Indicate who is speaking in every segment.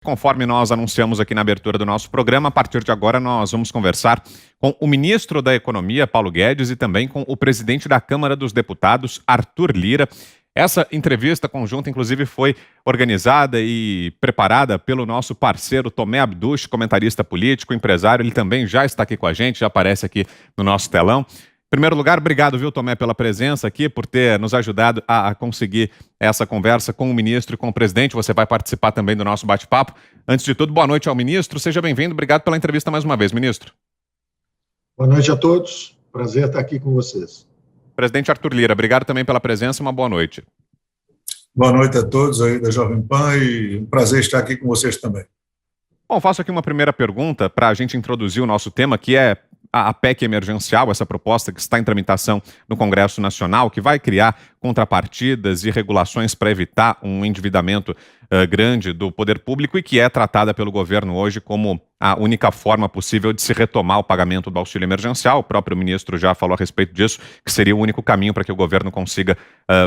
Speaker 1: Conforme nós anunciamos aqui na abertura do nosso programa, a partir de agora nós vamos conversar com o ministro da Economia, Paulo Guedes, e também com o presidente da Câmara dos Deputados, Arthur Lira. Essa entrevista conjunta, inclusive, foi organizada e preparada pelo nosso parceiro Tomé Abduch, comentarista político, empresário. Ele também já está aqui com a gente, já aparece aqui no nosso telão. Em primeiro lugar, obrigado, viu, Tomé, pela presença aqui, por ter nos ajudado a conseguir essa conversa com o ministro e com o presidente. Você vai participar também do nosso bate-papo. Antes de tudo, boa noite ao ministro. Seja bem-vindo. Obrigado pela entrevista mais uma vez, ministro.
Speaker 2: Boa noite a todos. Prazer estar aqui com vocês.
Speaker 1: Presidente Arthur Lira, obrigado também pela presença. Uma boa noite.
Speaker 3: Boa noite a todos aí da Jovem Pan e um prazer estar aqui com vocês também.
Speaker 1: Bom, faço aqui uma primeira pergunta para a gente introduzir o nosso tema, que é a PEC emergencial, essa proposta que está em tramitação no Congresso Nacional, que vai criar contrapartidas e regulações para evitar um endividamento grande do poder público e que é tratada pelo governo hoje como a única forma possível de se retomar o pagamento do auxílio emergencial. O próprio ministro já falou a respeito disso, que seria o único caminho para que o governo consiga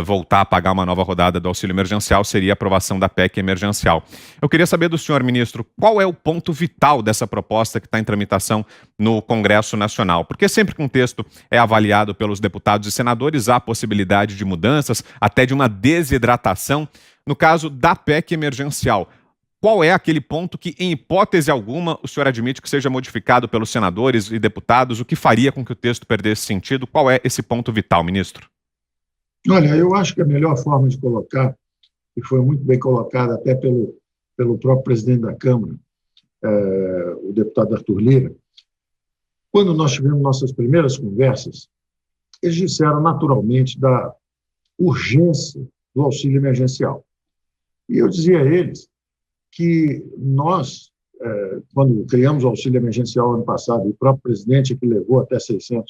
Speaker 1: voltar a pagar uma nova rodada do auxílio emergencial, seria a aprovação da PEC emergencial. Eu queria saber do senhor, ministro, qual é o ponto vital dessa proposta que está em tramitação no Congresso Nacional? Porque sempre que um texto é avaliado pelos deputados e senadores, há a possibilidade de mudanças, até de uma desidratação. No caso da PEC emergencial, qual é aquele ponto que, em hipótese alguma, o senhor admite que seja modificado pelos senadores e deputados? O que faria com que o texto perdesse sentido? Qual é esse ponto vital, ministro?
Speaker 2: Olha, eu acho que a melhor forma de colocar, e foi muito bem colocada até pelo próprio presidente da Câmara, o deputado Arthur Lira, quando nós tivemos nossas primeiras conversas, eles disseram naturalmente da urgência do auxílio emergencial. E eu dizia a eles que nós, quando criamos o auxílio emergencial ano passado, e o próprio presidente que levou até R$600,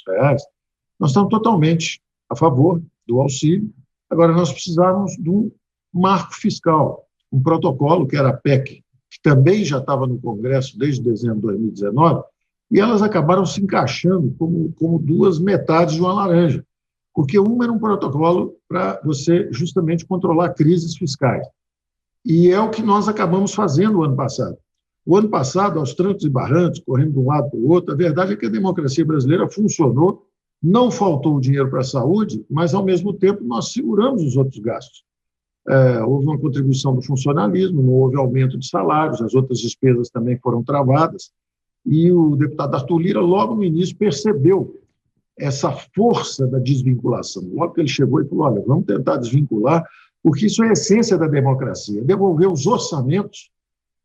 Speaker 2: nós estamos totalmente a favor do auxílio. Agora, nós precisávamos de um marco fiscal, um protocolo, que era a PEC, que também já estava no Congresso desde dezembro de 2019, e elas acabaram se encaixando como duas metades de uma laranja, porque uma era um protocolo para você justamente controlar crises fiscais. E é o que nós acabamos fazendo o ano passado. O ano passado, aos trancos e barrancos, correndo de um lado para o outro, a verdade é que a democracia brasileira funcionou, não faltou dinheiro para a saúde, mas, ao mesmo tempo, nós seguramos os outros gastos. Houve uma contribuição do funcionalismo, não houve aumento de salários, as outras despesas também foram travadas, e o deputado Arthur Lira, logo no início, percebeu essa força da desvinculação. Logo que ele chegou e falou, olha, vamos tentar desvincular, porque isso é a essência da democracia, devolver os orçamentos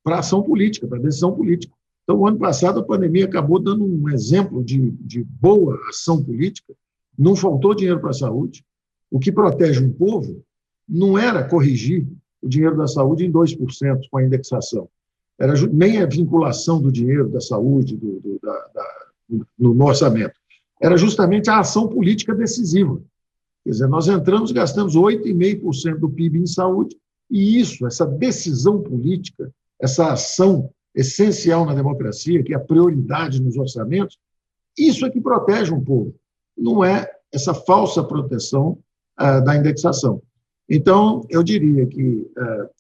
Speaker 2: para a ação política, para a decisão política. Então, o ano passado, a pandemia acabou dando um exemplo de boa ação política, não faltou dinheiro para a saúde. O que protege um povo não era corrigir o dinheiro da saúde em 2% com a indexação, era nem a vinculação do dinheiro da saúde no orçamento, era justamente a ação política decisiva. Quer dizer, nós entramos e gastamos 8,5% do PIB em saúde, e isso, essa decisão política, essa ação essencial na democracia, que é a prioridade nos orçamentos, isso é que protege um povo, não é essa falsa proteção da indexação. Então, eu diria que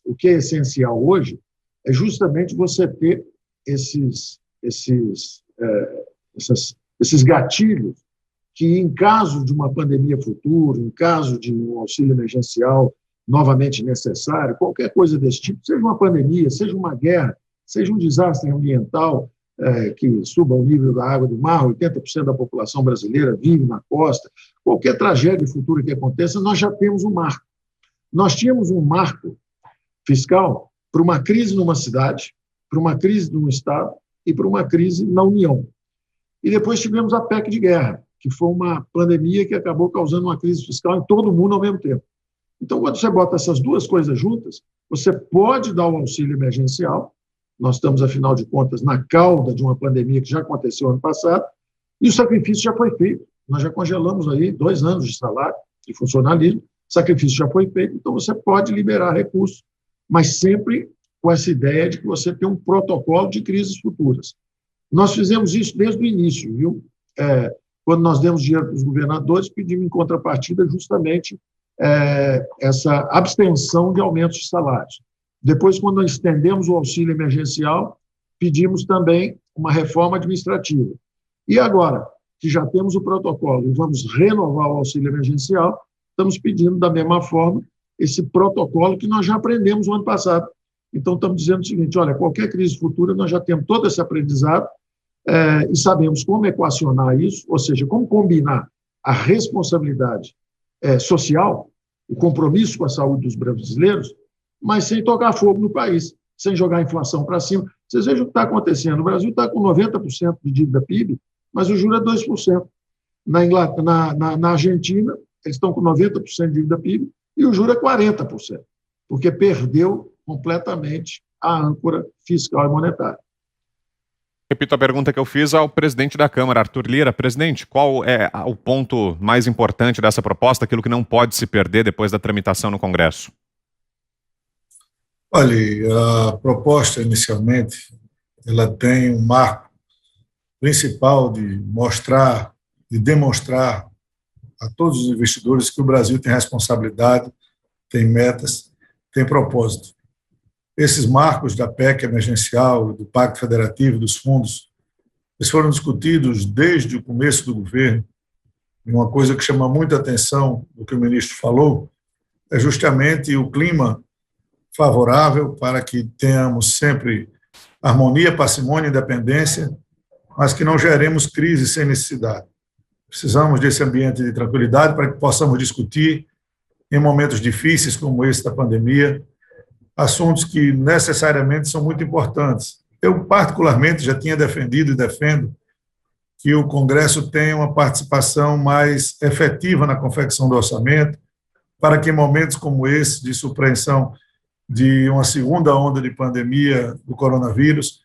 Speaker 2: o que é essencial hoje é justamente você ter esses gatilhos que, em caso de uma pandemia futura, em caso de um auxílio emergencial novamente necessário, qualquer coisa desse tipo, seja uma pandemia, seja uma guerra, seja um desastre ambiental que suba o nível da água do mar, 80% da população brasileira vive na costa, qualquer tragédia futura que aconteça, nós já temos um marco. Nós tínhamos um marco fiscal para uma crise numa cidade, para uma crise num estado e para uma crise na União. E depois tivemos a PEC de guerra, que foi uma pandemia que acabou causando uma crise fiscal em todo mundo ao mesmo tempo. Então, quando você bota essas duas coisas juntas, você pode dar o auxílio emergencial, nós estamos, afinal de contas, na cauda de uma pandemia que já aconteceu ano passado, e o sacrifício já foi feito. Nós já congelamos aí 2 anos de salário de funcionalismo, o sacrifício já foi feito, então você pode liberar recursos, mas sempre com essa ideia de que você tem um protocolo de crises futuras. Nós fizemos isso desde o início, viu? Quando nós demos dinheiro para os governadores, pedimos em contrapartida justamente essa abstenção de aumentos de salários. Depois, quando nós estendemos o auxílio emergencial, pedimos também uma reforma administrativa. E agora, que já temos o protocolo e vamos renovar o auxílio emergencial, estamos pedindo da mesma forma esse protocolo que nós já aprendemos no ano passado. Então, estamos dizendo o seguinte, olha, qualquer crise futura, nós já temos todo esse aprendizado e sabemos como equacionar isso, ou seja, como combinar a responsabilidade social, o compromisso com a saúde dos brasileiros, mas sem tocar fogo no país, sem jogar a inflação para cima. Vocês vejam o que está acontecendo. O Brasil está com 90% de dívida PIB, mas o juro é 2%. Na Argentina, eles estão com 90% de dívida PIB e o juro é 40%, porque perdeu completamente a âncora fiscal e monetária.
Speaker 1: Repito a pergunta que eu fiz ao presidente da Câmara, Arthur Lira. Presidente, qual é o ponto mais importante dessa proposta, aquilo que não pode se perder depois da tramitação no Congresso?
Speaker 3: Olha, a proposta, inicialmente, ela tem um marco principal de demonstrar a todos os investidores que o Brasil tem responsabilidade, tem metas, tem propósito. Esses marcos da PEC emergencial, do Pacto Federativo, dos fundos, eles foram discutidos desde o começo do governo. E uma coisa que chama muita atenção do que o ministro falou é justamente o clima favorável para que tenhamos sempre harmonia, parcimônia e independência, mas que não geremos crise sem necessidade. Precisamos desse ambiente de tranquilidade para que possamos discutir, em momentos difíceis como esse da pandemia, assuntos que necessariamente são muito importantes. Eu, particularmente, já tinha defendido e defendo que o Congresso tenha uma participação mais efetiva na confecção do orçamento, para que em momentos como esse, de suspensão de uma segunda onda de pandemia do coronavírus,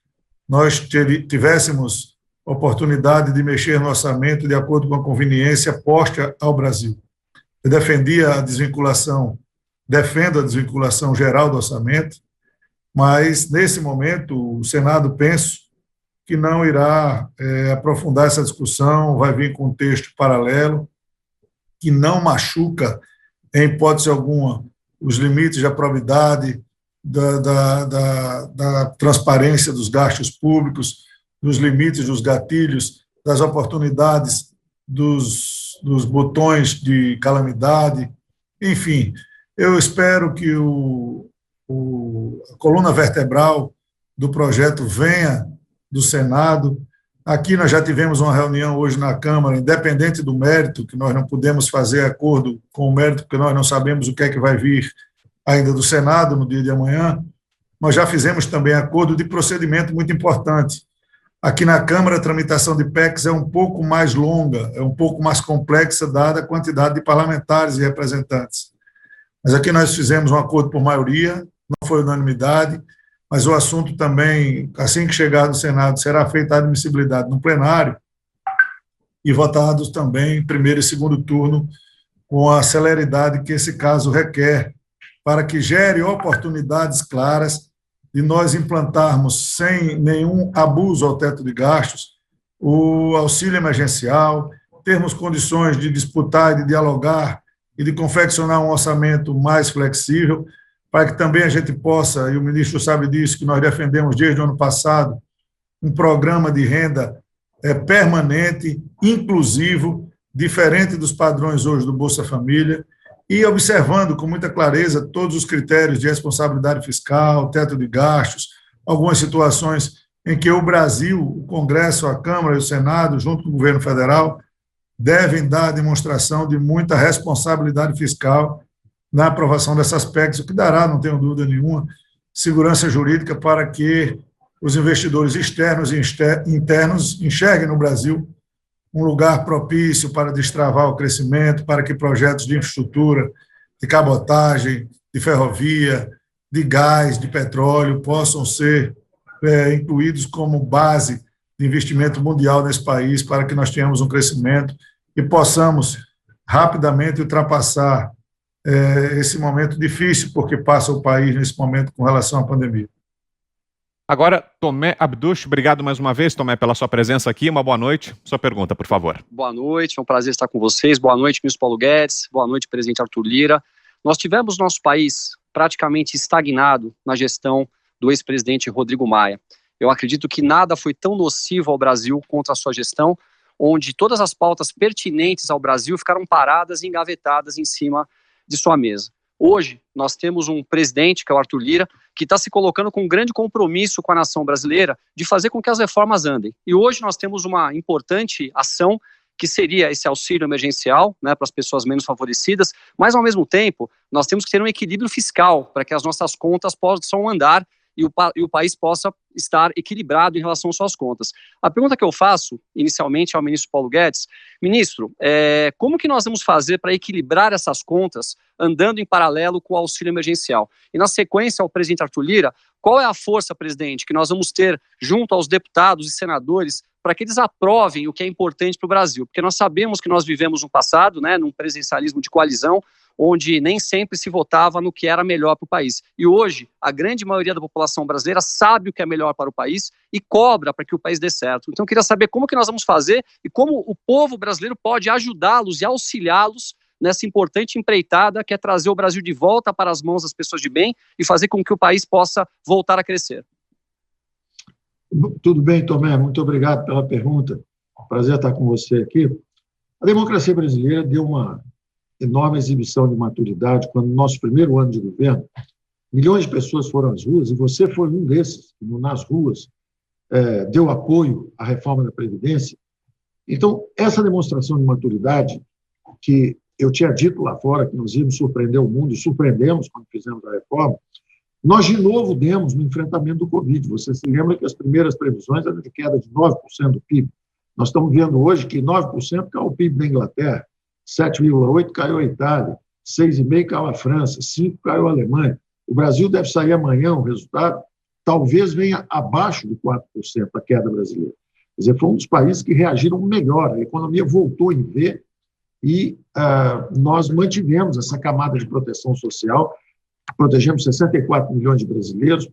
Speaker 3: nós tivéssemos oportunidade de mexer no orçamento de acordo com a conveniência posta ao Brasil. Eu defendo a desvinculação geral do orçamento, mas, nesse momento, o Senado, penso, que não irá aprofundar essa discussão, vai vir com um texto paralelo, que não machuca, em hipótese alguma, os limites da probidade, da transparência dos gastos públicos, dos limites dos gatilhos, das oportunidades dos botões de calamidade, enfim. Eu espero que a coluna vertebral do projeto venha do Senado. Aqui nós já tivemos uma reunião hoje na Câmara, independente do mérito, que nós não podemos fazer acordo com o mérito, porque nós não sabemos o que é que vai vir ainda do Senado no dia de amanhã. Nós já fizemos também acordo de procedimento muito importante. Aqui na Câmara, a tramitação de PECs é um pouco mais longa, é um pouco mais complexa, dada a quantidade de parlamentares e representantes. Mas aqui nós fizemos um acordo por maioria, não foi unanimidade, mas o assunto também, assim que chegar no Senado, será feita a admissibilidade no plenário e votados também em primeiro e segundo turno com a celeridade que esse caso requer, para que gere oportunidades claras de nós implantarmos, sem nenhum abuso ao teto de gastos, o auxílio emergencial, termos condições de disputar e de dialogar e de confeccionar um orçamento mais flexível, para que também a gente possa, e o ministro sabe disso, que nós defendemos desde o ano passado, um programa de renda permanente, inclusivo, diferente dos padrões hoje do Bolsa Família, e observando com muita clareza todos os critérios de responsabilidade fiscal, teto de gastos, algumas situações em que o Brasil, o Congresso, a Câmara e o Senado, junto com o governo federal, devem dar demonstração de muita responsabilidade fiscal na aprovação dessas PECs, o que dará, não tenho dúvida nenhuma, segurança jurídica para que os investidores externos e internos enxerguem no Brasil um lugar propício para destravar o crescimento, para que projetos de infraestrutura, de cabotagem, de ferrovia, de gás, de petróleo, possam ser incluídos como base de investimento mundial nesse país, para que nós tenhamos um crescimento e possamos rapidamente ultrapassar esse momento difícil, porque passa o país nesse momento com relação à pandemia.
Speaker 1: Agora, Tomé Abduch, obrigado mais uma vez, Tomé, pela sua presença aqui. Uma boa noite. Sua pergunta, por favor.
Speaker 4: Boa noite, é um prazer estar com vocês. Boa noite, ministro Paulo Guedes. Boa noite, presidente Arthur Lira. Nós tivemos no nosso país praticamente estagnado na gestão do ex-presidente Rodrigo Maia. Eu acredito que nada foi tão nocivo ao Brasil contra a sua gestão, onde todas as pautas pertinentes ao Brasil ficaram paradas e engavetadas em cima de sua mesa. Hoje, nós temos um presidente, que é o Arthur Lira, que está se colocando com um grande compromisso com a nação brasileira de fazer com que as reformas andem. E hoje nós temos uma importante ação, que seria esse auxílio emergencial, né, para as pessoas menos favorecidas, mas, ao mesmo tempo, nós temos que ter um equilíbrio fiscal para que as nossas contas possam andar e o país possa estar equilibrado em relação às suas contas. A pergunta que eu faço, inicialmente, ao ministro Paulo Guedes: ministro, como que nós vamos fazer para equilibrar essas contas andando em paralelo com o auxílio emergencial? E, na sequência, ao presidente Arthur Lira, qual é a força, presidente, que nós vamos ter junto aos deputados e senadores para que eles aprovem o que é importante para o Brasil? Porque nós sabemos que nós vivemos no passado, né, num presidencialismo de coalizão, onde nem sempre se votava no que era melhor para o país. E hoje, a grande maioria da população brasileira sabe o que é melhor para o país e cobra para que o país dê certo. Então, eu queria saber como que nós vamos fazer e como o povo brasileiro pode ajudá-los e auxiliá-los nessa importante empreitada que é trazer o Brasil de volta para as mãos das pessoas de bem e fazer com que o país possa voltar a crescer.
Speaker 2: Tudo bem, Tomé, muito obrigado pela pergunta. Prazer estar com você aqui. A democracia brasileira deu uma enorme exibição de maturidade quando, no nosso primeiro ano de governo, milhões de pessoas foram às ruas, e você foi um desses, que nas ruas deu apoio à reforma da Previdência. Então, essa demonstração de maturidade, que eu tinha dito lá fora que nós íamos surpreender o mundo, e surpreendemos quando fizemos a reforma, nós de novo demos no enfrentamento do Covid. Você se lembra que as primeiras previsões eram de queda de 9% do PIB. Nós estamos vendo hoje que 9% caiu o PIB da Inglaterra, 7,8% caiu a Itália, 6,5% caiu a França, 5% caiu a Alemanha. O Brasil deve sair amanhã, o resultado talvez venha abaixo de 4% a queda brasileira. Quer dizer, foi um dos países que reagiram melhor, a economia voltou em V e nós mantivemos essa camada de proteção social, protegemos 64 milhões de brasileiros,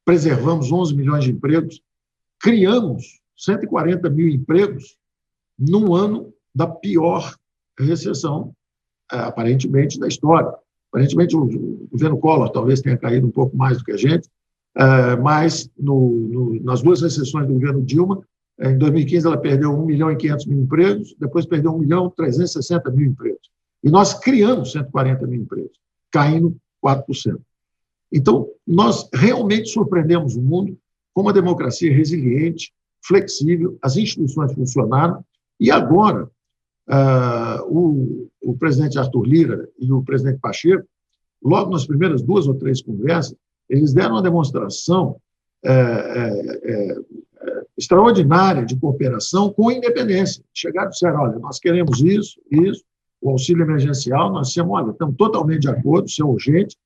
Speaker 2: preservamos 11 milhões de empregos, criamos 140 mil empregos num ano da pior recessão, aparentemente, da história. Aparentemente, o governo Collor talvez tenha caído um pouco mais do que a gente, mas nas duas recessões do governo Dilma, em 2015 ela perdeu 1.500.000 empregos, depois perdeu 1.360.000 empregos. E nós criamos 140 mil empregos, caindo 4%. Então, nós realmente surpreendemos o mundo com uma democracia resiliente, flexível, as instituições funcionaram, e agora o presidente Arthur Lira e o presidente Pacheco, logo nas primeiras 2 ou 3 conversas, eles deram uma demonstração extraordinária de cooperação com independência. Chegaram e disseram: olha, nós queremos isso, o auxílio emergencial, nós dissemos: olha, estamos totalmente de acordo, isso é urgente,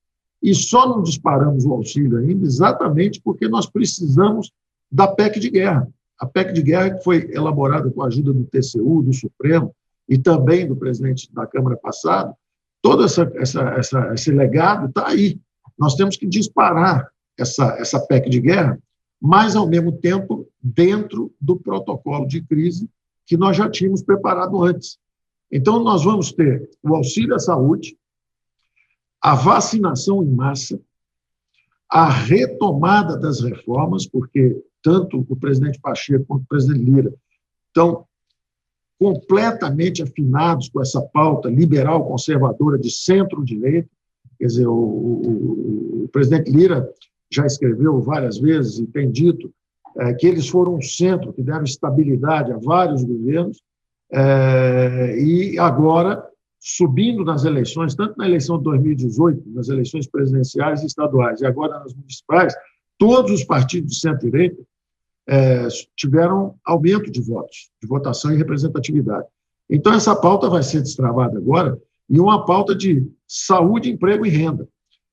Speaker 2: e só não disparamos o auxílio ainda exatamente porque nós precisamos da PEC de guerra. A PEC de guerra, que foi elaborada com a ajuda do TCU, do Supremo e também do presidente da Câmara passado, todo esse legado está aí. Nós temos que disparar essa PEC de guerra, mas, ao mesmo tempo, dentro do protocolo de crise que nós já tínhamos preparado antes. Então, nós vamos ter o auxílio à saúde, a vacinação em massa, a retomada das reformas, porque tanto o presidente Pacheco quanto o presidente Lira estão completamente afinados com essa pauta liberal conservadora de centro-direita. Quer dizer, o presidente Lira já escreveu várias vezes e tem dito que eles foram um centro que deram estabilidade a vários governos, e agora, subindo nas eleições, tanto na eleição de 2018, nas eleições presidenciais e estaduais, e agora nas municipais, todos os partidos de centro-direita tiveram aumento de votos, de votação e representatividade. Então, essa pauta vai ser destravada agora, e uma pauta de saúde, emprego e renda.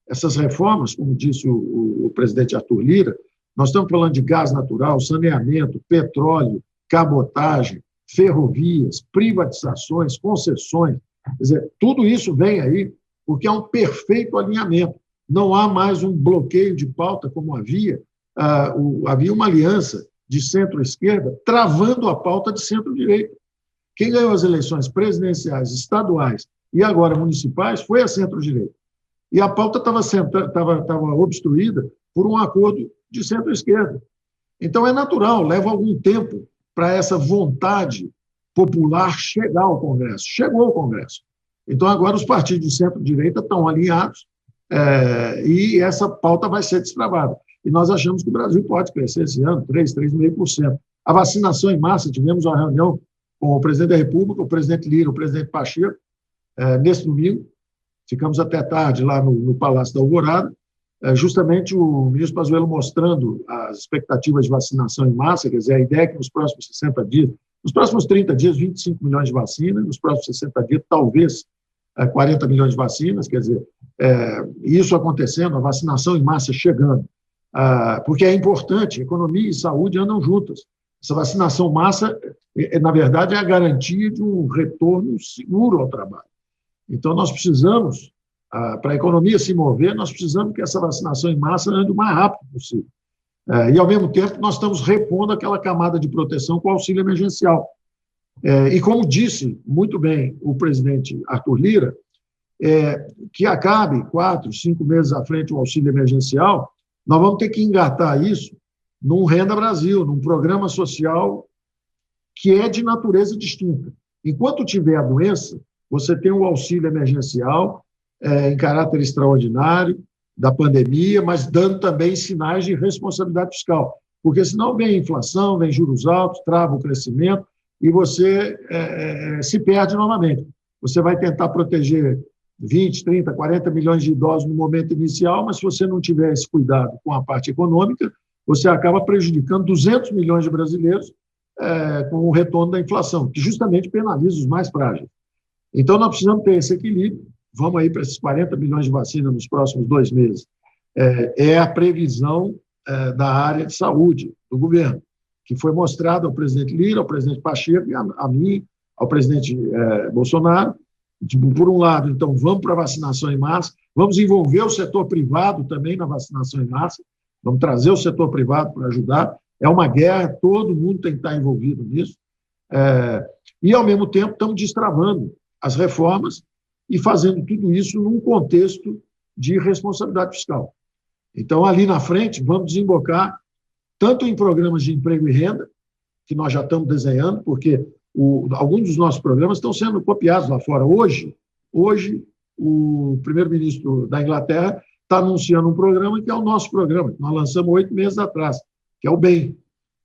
Speaker 2: Essas reformas, como disse o presidente Arthur Lira, nós estamos falando de gás natural, saneamento, petróleo, cabotagem, ferrovias, privatizações, concessões. Quer dizer, tudo isso vem aí porque há um perfeito alinhamento. Não há mais um bloqueio de pauta como havia. Havia uma aliança de centro-esquerda travando a pauta de centro-direita. Quem ganhou as eleições presidenciais, estaduais e agora municipais foi a centro-direita. E a pauta estava obstruída por um acordo de centro-esquerda. Então, é natural, leva algum tempo para essa vontade popular chegar ao Congresso. Chegou ao Congresso. Então, agora os partidos de centro-direita estão alinhados e essa pauta vai ser destravada. E nós achamos que o Brasil pode crescer esse ano 3,5%. A vacinação em massa, tivemos uma reunião com o presidente da República, o presidente Lira, o presidente Pacheco, nesse domingo. Ficamos até tarde lá no Palácio da Alvorada, justamente o ministro Pazuello mostrando as expectativas de vacinação em massa, quer dizer, a ideia é que nos próximos 60 dias, nos próximos 30 dias, 25 milhões de vacinas, nos próximos 60 dias, talvez 40 milhões de vacinas, quer dizer, isso acontecendo, a vacinação em massa chegando, porque é importante, economia e saúde andam juntas. Essa vacinação em massa, na verdade, é a garantia de um retorno seguro ao trabalho. Então, nós precisamos, para a economia se mover, nós precisamos que essa vacinação em massa ande o mais rápido possível. E, ao mesmo tempo, nós estamos repondo aquela camada de proteção com o auxílio emergencial. E, como disse muito bem o presidente Arthur Lira, que acabe 4, 5 meses à frente o auxílio emergencial, nós vamos ter que engatar isso num Renda Brasil, num programa social que é de natureza distinta. Enquanto tiver a doença, você tem o auxílio emergencial em caráter extraordinário da pandemia, mas dando também sinais de responsabilidade fiscal, porque senão vem inflação, vem juros altos, trava o crescimento e você se perde novamente. Você vai tentar proteger 20, 30, 40 milhões de idosos no momento inicial, mas se você não tiver esse cuidado com a parte econômica, você acaba prejudicando 200 milhões de brasileiros com o retorno da inflação, que justamente penaliza os mais frágeis. Então, nós precisamos ter esse equilíbrio. Vamos aí para esses 40 milhões de vacinas nos próximos 2 meses. É a previsão da área de saúde do governo, que foi mostrada ao presidente Lira, ao presidente Pacheco e a mim, ao presidente Bolsonaro. Por um lado, então, vamos para a vacinação em massa, vamos envolver o setor privado também na vacinação em massa, vamos trazer o setor privado para ajudar. É uma guerra, todo mundo tem que estar envolvido nisso. E, ao mesmo tempo, estamos destravando as reformas e fazendo tudo isso num contexto de responsabilidade fiscal. Então, ali na frente, vamos desembocar tanto em programas de emprego e renda, que nós já estamos desenhando, porque alguns dos nossos programas estão sendo copiados lá fora. Hoje o primeiro-ministro da Inglaterra está anunciando um programa que é o nosso programa, que nós lançamos 8 meses atrás, que é o BEM,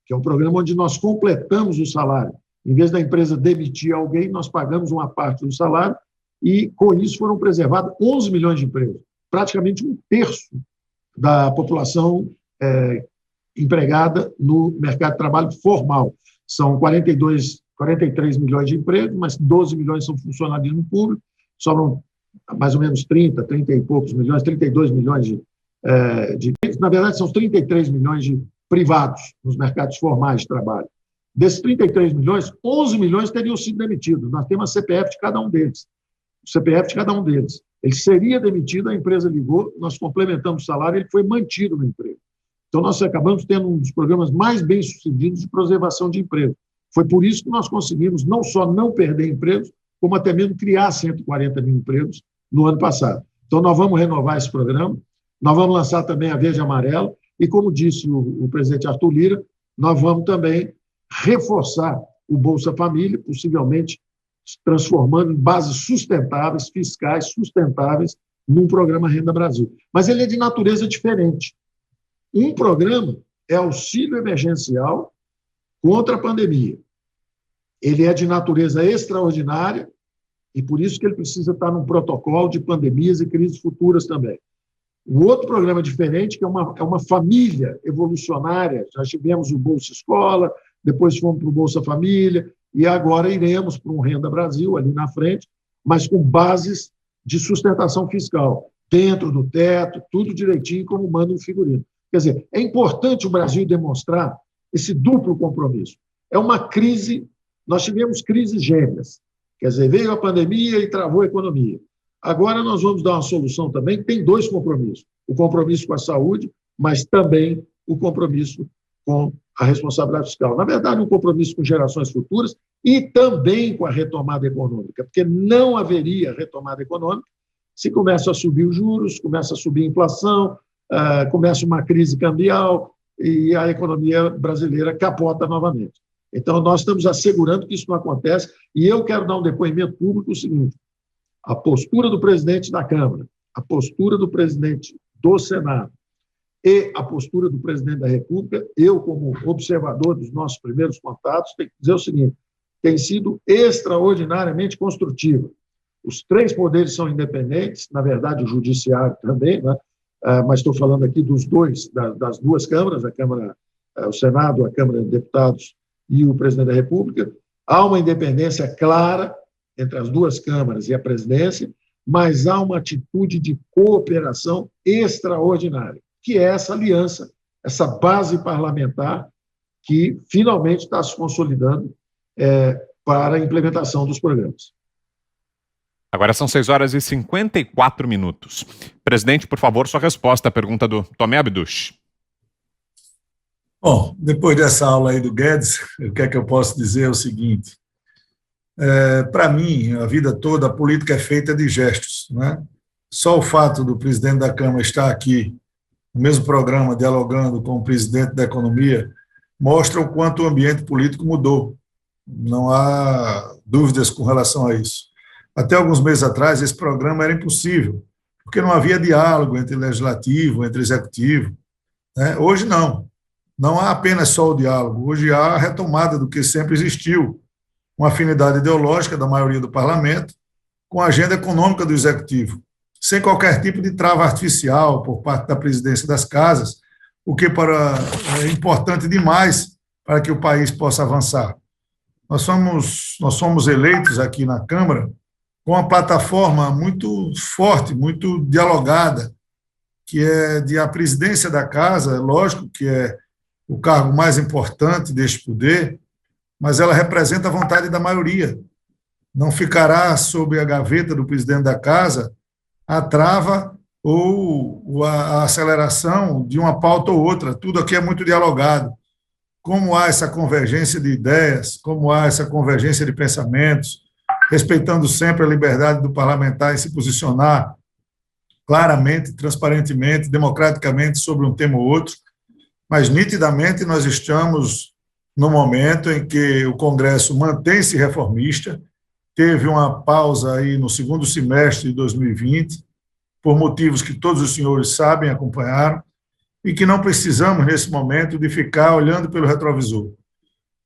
Speaker 2: que é um programa onde nós completamos o salário. Em vez da empresa demitir alguém, nós pagamos uma parte do salário e, com isso, foram preservados 11 milhões de empregos, praticamente 1/3 da população empregada no mercado de trabalho formal. São 43 milhões de empregos, mas 12 milhões são funcionalismo público, sobram mais ou menos 30 e poucos milhões, 32 milhões de na verdade, são 33 milhões de privados nos mercados formais de trabalho. Desses 33 milhões, 11 milhões teriam sido demitidos. Nós temos a CPF de cada um deles. O CPF de cada um deles. Ele seria demitido, a empresa ligou, nós complementamos o salário, ele foi mantido no emprego. Então, nós acabamos tendo um dos programas mais bem-sucedidos de preservação de emprego. Foi por isso que nós conseguimos não só não perder empregos, como até mesmo criar 140 mil empregos no ano passado. Então, nós vamos renovar esse programa, nós vamos lançar também a Verde e Amarela, e, como disse o presidente Arthur Lira, nós vamos também reforçar o Bolsa Família, possivelmente transformando em bases sustentáveis, fiscais sustentáveis, num programa Renda Brasil. Mas ele é de natureza diferente. Um programa é auxílio emergencial contra a pandemia. Ele é de natureza extraordinária e por isso que ele precisa estar num protocolo de pandemias e crises futuras também. O outro programa diferente, que é uma família evolucionária, já tivemos o Bolsa Escola, depois fomos para o Bolsa Família, e agora iremos para um Renda Brasil, ali na frente, mas com bases de sustentação fiscal, dentro do teto, tudo direitinho, como manda um figurino. Quer dizer, é importante o Brasil demonstrar esse duplo compromisso. É uma crise, nós tivemos crises gêmeas, quer dizer, veio a pandemia e travou a economia. Agora nós vamos dar uma solução também, que tem 2 compromissos, o compromisso com a saúde, mas também o compromisso com a responsabilidade fiscal. Na verdade, um compromisso com gerações futuras e também com a retomada econômica, porque não haveria retomada econômica se começa a subir os juros, começa a subir a inflação, começa uma crise cambial e a economia brasileira capota novamente. Então, nós estamos assegurando que isso não acontece, e eu quero dar um depoimento público o seguinte: a postura do presidente da Câmara, a postura do presidente do Senado e a postura do presidente da República, eu, como observador dos nossos primeiros contatos, tenho que dizer o seguinte: tem sido extraordinariamente construtiva. Os três poderes são independentes, na verdade, o judiciário também, né? Mas estou falando aqui dos dois, das duas câmaras, a Câmara, o Senado, a Câmara de Deputados e o presidente da República. Há uma independência clara entre as duas câmaras e a presidência, mas há uma atitude de cooperação extraordinária, que é essa aliança, essa base parlamentar que finalmente está se consolidando para a implementação dos programas.
Speaker 1: Agora são 6h54. Presidente, por favor, sua resposta à pergunta do Tomé Abduch.
Speaker 3: Bom, depois dessa aula aí do Guedes, o que é que eu posso dizer é o seguinte: para mim, a vida toda, a política é feita de gestos, né? Só o fato do presidente da Câmara estar aqui, no mesmo programa, dialogando com o presidente da Economia, mostra o quanto o ambiente político mudou. Não há dúvidas com relação a isso. Até alguns meses atrás, esse programa era impossível, porque não havia diálogo entre legislativo, entre executivo, né? Hoje não. Não há apenas só o diálogo, hoje há a retomada do que sempre existiu, uma afinidade ideológica da maioria do parlamento com a agenda econômica do executivo, sem qualquer tipo de trava artificial por parte da presidência das casas, o que é importante demais para que o país possa avançar. Nós somos eleitos aqui na Câmara com uma plataforma muito forte, muito dialogada, que é de a presidência da casa, lógico que é o cargo mais importante deste poder, mas ela representa a vontade da maioria. Não ficará sob a gaveta do presidente da casa a trava ou a aceleração de uma pauta ou outra. Tudo aqui é muito dialogado. Como há essa convergência de ideias, como há essa convergência de pensamentos, respeitando sempre a liberdade do parlamentar em se posicionar claramente, transparentemente, democraticamente sobre um tema ou outro, mas nitidamente nós estamos no momento em que o Congresso mantém-se reformista, teve uma pausa aí no segundo semestre de 2020, por motivos que todos os senhores sabem, acompanharam, e que não precisamos, nesse momento, de ficar olhando pelo retrovisor.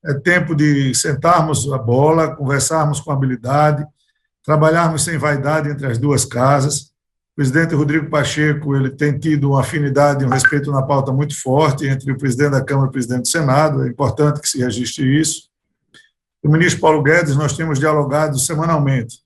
Speaker 3: É tempo de sentarmos a bola, conversarmos com habilidade, trabalharmos sem vaidade entre as duas casas. O presidente Rodrigo Pacheco ele tem tido uma afinidade e um respeito na pauta muito forte entre o presidente da Câmara e o presidente do Senado, é importante que se registre isso. O ministro Paulo Guedes, nós temos dialogado semanalmente.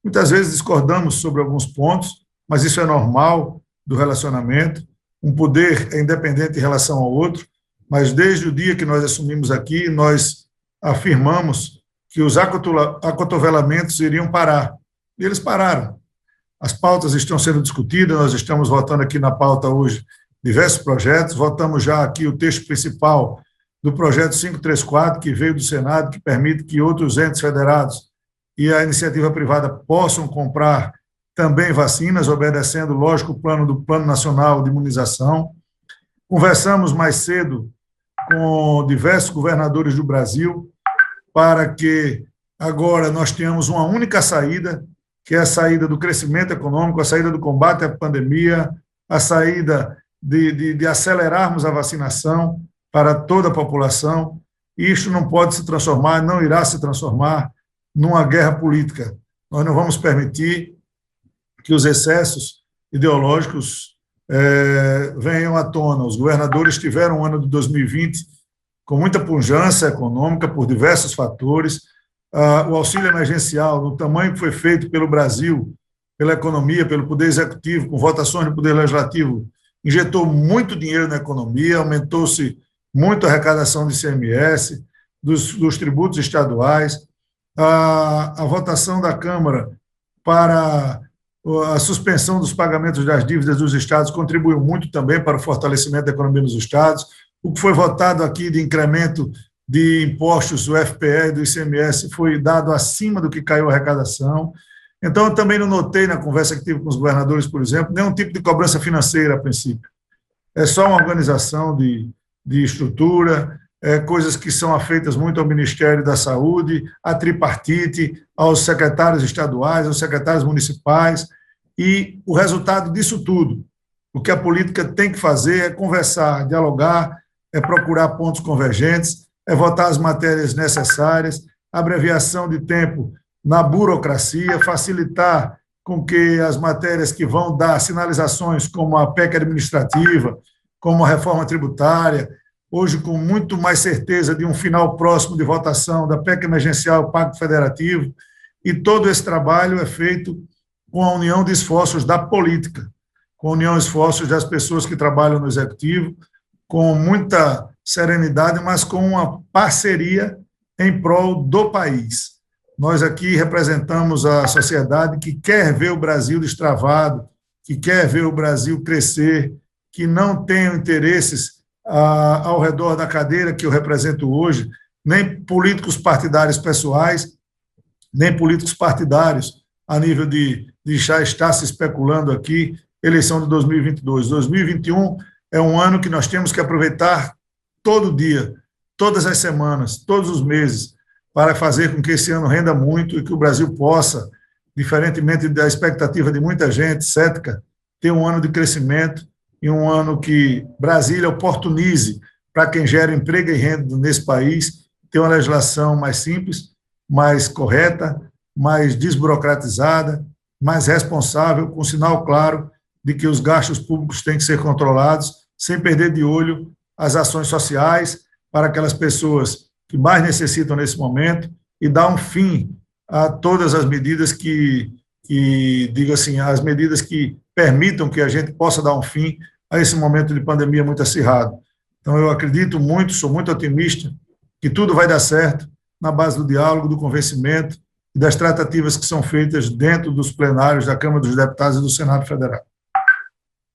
Speaker 3: Muitas vezes discordamos sobre alguns pontos, mas isso é normal do relacionamento. Um poder é independente em relação ao outro, mas desde o dia que nós assumimos aqui, nós afirmamos que os acotovelamentos iriam parar. E eles pararam. As pautas estão sendo discutidas, nós estamos votando aqui na pauta hoje diversos projetos, votamos já aqui o texto principal do projeto 534, que veio do Senado, que permite que outros entes federados e a iniciativa privada possam comprar também vacinas, obedecendo, lógico, o plano do Plano Nacional de Imunização. Conversamos mais cedo com diversos governadores do Brasil para que agora nós tenhamos uma única saída, que é a saída do crescimento econômico, a saída do combate à pandemia, a saída de acelerarmos a vacinação para toda a população. E isto não pode se transformar, não irá se transformar numa guerra política. Nós não vamos permitir que os excessos ideológicos venham à tona. Os governadores tiveram o ano de 2020 com muita pujança econômica por diversos fatores. O auxílio emergencial, no tamanho que foi feito pelo Brasil, pela economia, pelo Poder Executivo, com votações do Poder Legislativo, injetou muito dinheiro na economia, aumentou-se muito a arrecadação de ICMS, dos tributos estaduais. A votação da Câmara para a suspensão dos pagamentos das dívidas dos estados contribuiu muito também para o fortalecimento da economia dos estados. O que foi votado aqui de incremento de impostos do FPE e do ICMS foi dado acima do que caiu a arrecadação. Então, eu também não notei na conversa que tive com os governadores, por exemplo, nenhum tipo de cobrança financeira a princípio. É só uma organização de estrutura, coisas que são afeitas muito ao Ministério da Saúde, à tripartite, aos secretários estaduais, aos secretários municipais, e o resultado disso tudo, o que a política tem que fazer é conversar, dialogar, é procurar pontos convergentes, é votar as matérias necessárias, abreviação de tempo na burocracia, facilitar com que as matérias que vão dar sinalizações, como a PEC administrativa, como a reforma tributária, hoje com muito mais certeza de um final próximo de votação da PEC emergencial, Pacto Federativo, e todo esse trabalho é feito com a união de esforços da política, com a união de esforços das pessoas que trabalham no Executivo, com muita serenidade, mas com uma parceria em prol do país. Nós aqui representamos a sociedade que quer ver o Brasil destravado, que quer ver o Brasil crescer, que não tem interesses ao redor da cadeira que eu represento hoje, nem políticos partidários pessoais, nem políticos partidários a nível de já estar se especulando aqui, eleição de 2022. 2021 é um ano que nós temos que aproveitar todo dia, todas as semanas, todos os meses, para fazer com que esse ano renda muito e que o Brasil possa, diferentemente da expectativa de muita gente cética, ter um ano de crescimento e um ano que Brasília oportunize para quem gera emprego e renda nesse país, ter uma legislação mais simples, mais correta, mais desburocratizada, mais responsável, com sinal claro de que os gastos públicos têm que ser controlados, sem perder de olho as ações sociais para aquelas pessoas que mais necessitam nesse momento e dar um fim a todas as medidas digo assim, as medidas que permitam que a gente possa dar um fim a esse momento de pandemia muito acirrado. Então, eu acredito muito, sou muito otimista, que tudo vai dar certo na base do diálogo, do convencimento e das tratativas que são feitas dentro dos plenários da Câmara dos Deputados e do Senado Federal.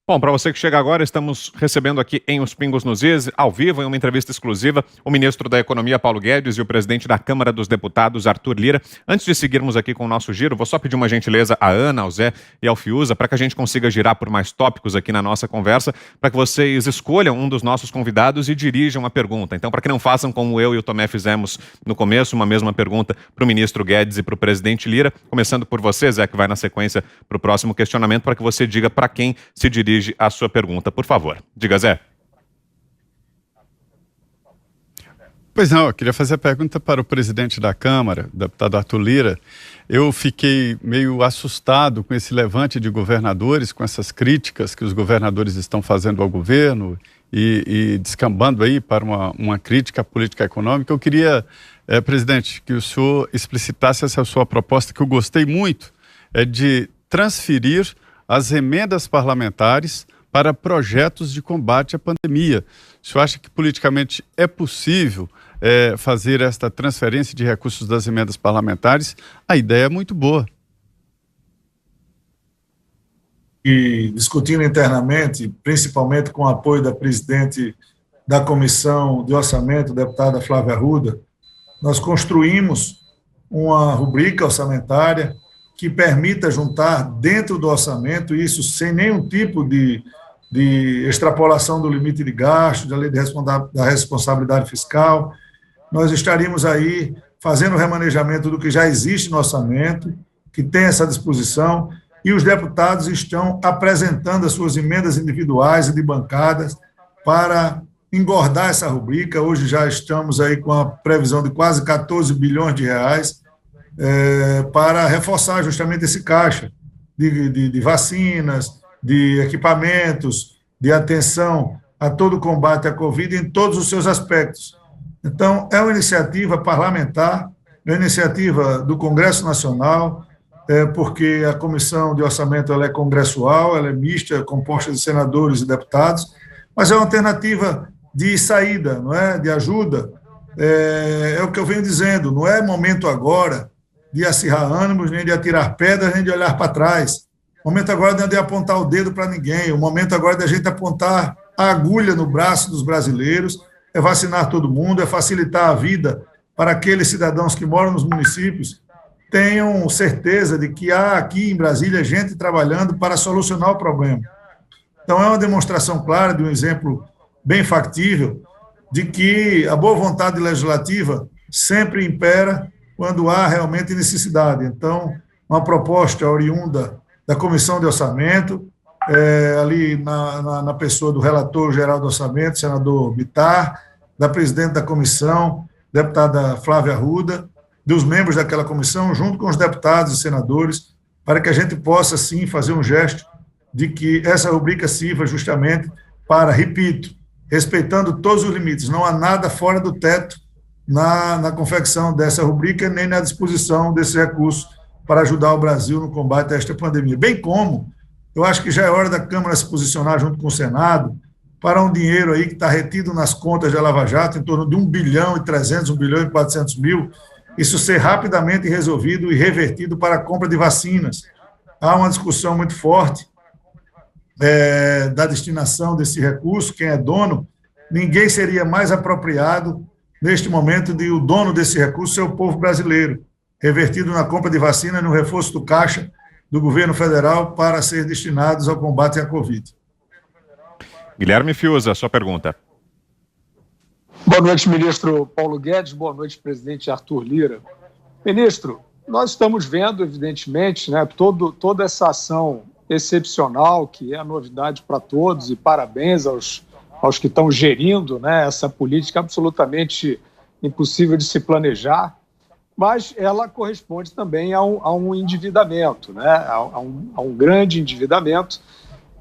Speaker 1: Bom, para você que chega agora, estamos recebendo aqui em Os Pingos nos Is, ao vivo, em uma entrevista exclusiva, o ministro da Economia, Paulo Guedes, e o presidente da Câmara dos Deputados, Arthur Lira. Antes de seguirmos aqui com o nosso giro, vou só pedir uma gentileza à Ana, ao Zé e ao Fiuza, para que a gente consiga girar por mais tópicos aqui na nossa conversa, para que vocês escolham um dos nossos convidados e dirijam a pergunta. Então, para que não façam como eu e o Tomé fizemos no começo, uma mesma pergunta para o ministro Guedes e para o presidente Lira, começando por você, Zé, que vai na sequência para o próximo questionamento, para que você diga para quem se dirige a sua pergunta, por favor. Diga, Zé.
Speaker 5: Pois não, eu queria fazer a pergunta para o presidente da Câmara, o deputado Arthur Lira. Eu fiquei meio assustado com esse levante de governadores, com essas críticas que os governadores estão fazendo ao governo e descambando aí para uma crítica à política econômica. Eu queria, presidente, que o senhor explicitasse essa sua proposta, que eu gostei muito, de transferir as emendas parlamentares para projetos de combate à pandemia. O senhor acha que politicamente é possível fazer esta transferência de recursos das emendas parlamentares? A ideia é muito boa.
Speaker 3: E discutindo internamente, principalmente com o apoio da presidente da Comissão de Orçamento, deputada Flávia Arruda, nós construímos uma rubrica orçamentária que permita juntar dentro do orçamento, isso sem nenhum tipo de extrapolação do limite de gasto, da lei da responsabilidade fiscal. Nós estaríamos aí fazendo o remanejamento do que já existe no orçamento, que tem essa disposição, e os deputados estão apresentando as suas emendas individuais e de bancadas para engordar essa rubrica. Hoje já estamos aí com a previsão de quase 14 bilhões de reais, para reforçar justamente esse caixa de vacinas, de equipamentos, de atenção a todo o combate à Covid em todos os seus aspectos. Então, é uma iniciativa parlamentar, é uma iniciativa do Congresso Nacional, porque a Comissão de Orçamento ela é congressual, ela é mista, composta de senadores e deputados, mas é uma alternativa de saída, não é? De ajuda. É o que eu venho dizendo, não é momento agora de acirrar ânimos, nem de atirar pedras, nem de olhar para trás. O momento agora não é de apontar o dedo para ninguém, o momento agora é da gente apontar a agulha no braço dos brasileiros, é vacinar todo mundo, é facilitar a vida para aqueles cidadãos que moram nos municípios tenham certeza de que há aqui em Brasília gente trabalhando para solucionar o problema. Então, é uma demonstração clara de um exemplo bem factível de que a boa vontade legislativa sempre impera quando há realmente necessidade. Então, uma proposta oriunda da Comissão de Orçamento, ali na pessoa do relator geral do orçamento, senador Bittar, da presidente da comissão, deputada Flávia Arruda, dos membros daquela comissão, junto com os deputados e senadores, para que a gente possa, sim, fazer um gesto de que essa rubrica sirva justamente para, repito, respeitando todos os limites, não há nada fora do teto na confecção dessa rubrica, nem na disposição desse recurso para ajudar o Brasil no combate a esta pandemia. Bem como, eu acho que já é hora da Câmara se posicionar junto com o Senado para um dinheiro aí que está retido nas contas da Lava Jato, em torno de 1 bilhão e 300, 1 bilhão e 400 mil, isso ser rapidamente resolvido e revertido para a compra de vacinas. Há uma discussão muito forte da destinação desse recurso, quem é dono, ninguém seria mais apropriado neste momento de o dono desse recurso ser o povo brasileiro, revertido na compra de vacina e no reforço do caixa do governo federal para ser destinados ao combate à Covid.
Speaker 1: Guilherme Fiuza, sua pergunta.
Speaker 6: Boa noite, ministro Paulo Guedes. Boa noite, presidente Arthur Lira. Ministro, nós estamos vendo, evidentemente, né, toda essa ação excepcional, que é a novidade para todos, e parabéns aos que estão gerindo, né, essa política absolutamente impossível de se planejar, mas ela corresponde também a um endividamento, né, a um grande endividamento.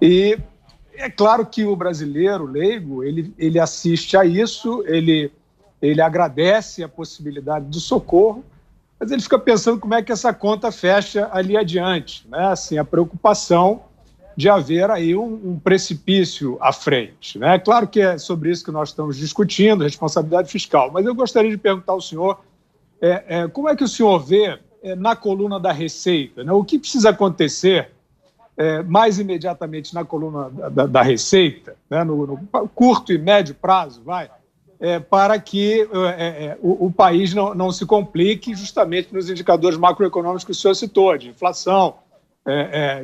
Speaker 6: E é claro que o brasileiro leigo, ele assiste a isso, ele agradece a possibilidade do socorro, mas ele fica pensando como é que essa conta fecha ali adiante, né? Assim, a preocupação de haver aí um precipício à frente, né? Claro que é sobre isso que nós estamos discutindo, responsabilidade fiscal, mas eu gostaria de perguntar ao senhor como é que o senhor vê na coluna da Receita, né? O que precisa acontecer mais imediatamente na coluna da Receita, né? no curto e médio prazo, para que o país não se complique justamente nos indicadores macroeconômicos que o senhor citou, de inflação,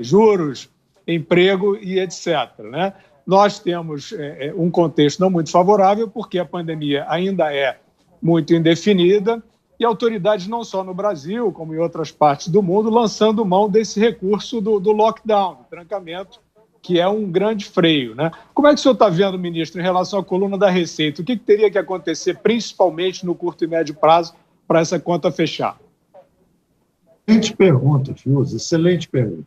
Speaker 6: juros, emprego e etc. Né? Nós temos um contexto não muito favorável, porque a pandemia ainda é muito indefinida e autoridades não só no Brasil, como em outras partes do mundo, lançando mão desse recurso do lockdown, do trancamento, que é um grande freio, né? Como é que o senhor está vendo, ministro, em relação à coluna da Receita? O que teria que acontecer, principalmente no curto e médio prazo, para essa conta fechar?
Speaker 2: Excelente pergunta, Fiuza, excelente pergunta.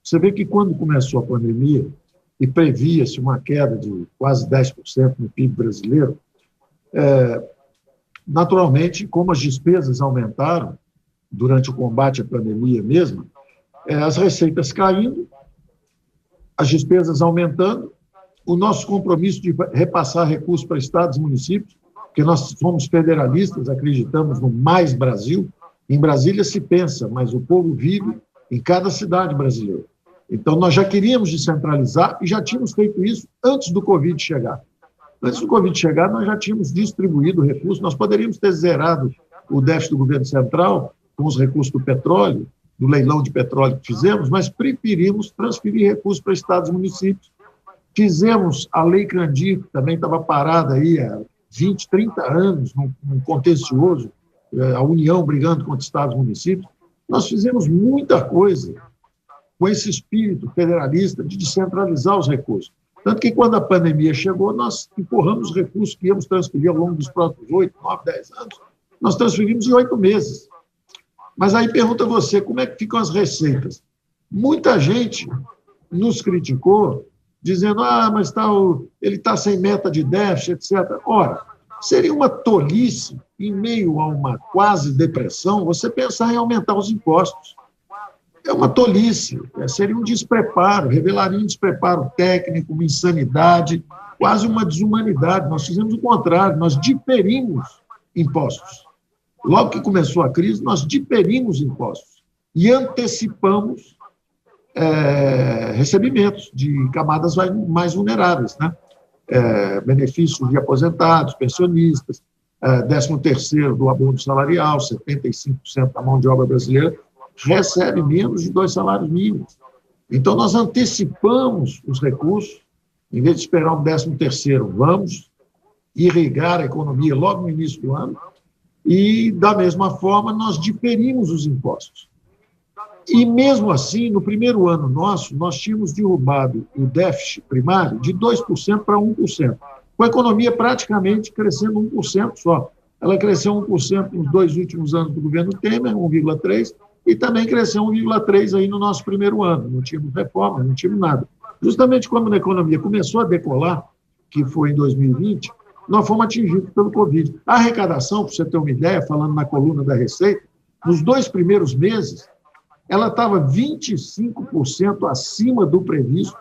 Speaker 2: Você vê que quando começou a pandemia e previa-se uma queda de quase 10% no PIB brasileiro, naturalmente, como as despesas aumentaram durante o combate à pandemia mesmo, as receitas caindo, as despesas aumentando, o nosso compromisso de repassar recursos para estados e municípios, porque nós somos federalistas, acreditamos no mais Brasil. Em Brasília se pensa, mas o povo vive em cada cidade brasileira. Então, nós já queríamos descentralizar e já tínhamos feito isso antes do Covid chegar. Antes do Covid chegar, nós já tínhamos distribuído recursos, nós poderíamos ter zerado o déficit do governo central com os recursos do petróleo, do leilão de petróleo que fizemos, mas preferimos transferir recursos para estados e municípios. Fizemos a Lei Candir, que também estava parada aí há 20, 30 anos, num contencioso, a União brigando contra estados e municípios. Nós fizemos muita coisa com esse espírito federalista de descentralizar os recursos. Tanto que, quando a pandemia chegou, nós empurramos os recursos que íamos transferir ao longo dos próximos 8, 9, 10 anos, nós transferimos em 8 meses. Mas aí pergunta você, como é que ficam as receitas? Muita gente nos criticou, dizendo, mas ele está sem meta de déficit, etc. Ora, seria uma tolice, em meio a uma quase depressão, você pensar em aumentar os impostos. É uma tolice, seria um despreparo, revelaria um despreparo técnico, uma insanidade, quase uma desumanidade. Nós fizemos o contrário, nós diferimos impostos. Logo que começou a crise, nós diferimos impostos e antecipamos recebimentos de camadas mais vulneráveis, né? Benefícios de aposentados, pensionistas. 13º do abono salarial, 75% da mão de obra brasileira recebe menos de 2 salários mínimos. Então, nós antecipamos os recursos, em vez de esperar um 13º, vamos irrigar a economia logo no início do ano e, da mesma forma, nós diferimos os impostos. E, mesmo assim, no primeiro ano nosso, nós tínhamos derrubado o déficit primário de 2% para 1%, com a economia praticamente crescendo 1% só. Ela cresceu 1% nos 2 últimos anos do governo Temer, 1,3%, e também cresceu 1,3% aí no nosso primeiro ano. Não tínhamos reforma, não tínhamos nada. Justamente quando a economia começou a decolar, que foi em 2020, nós fomos atingidos pelo Covid. A arrecadação, para você ter uma ideia, falando na coluna da Receita, nos 2 primeiros meses, ela estava 25% acima do previsto,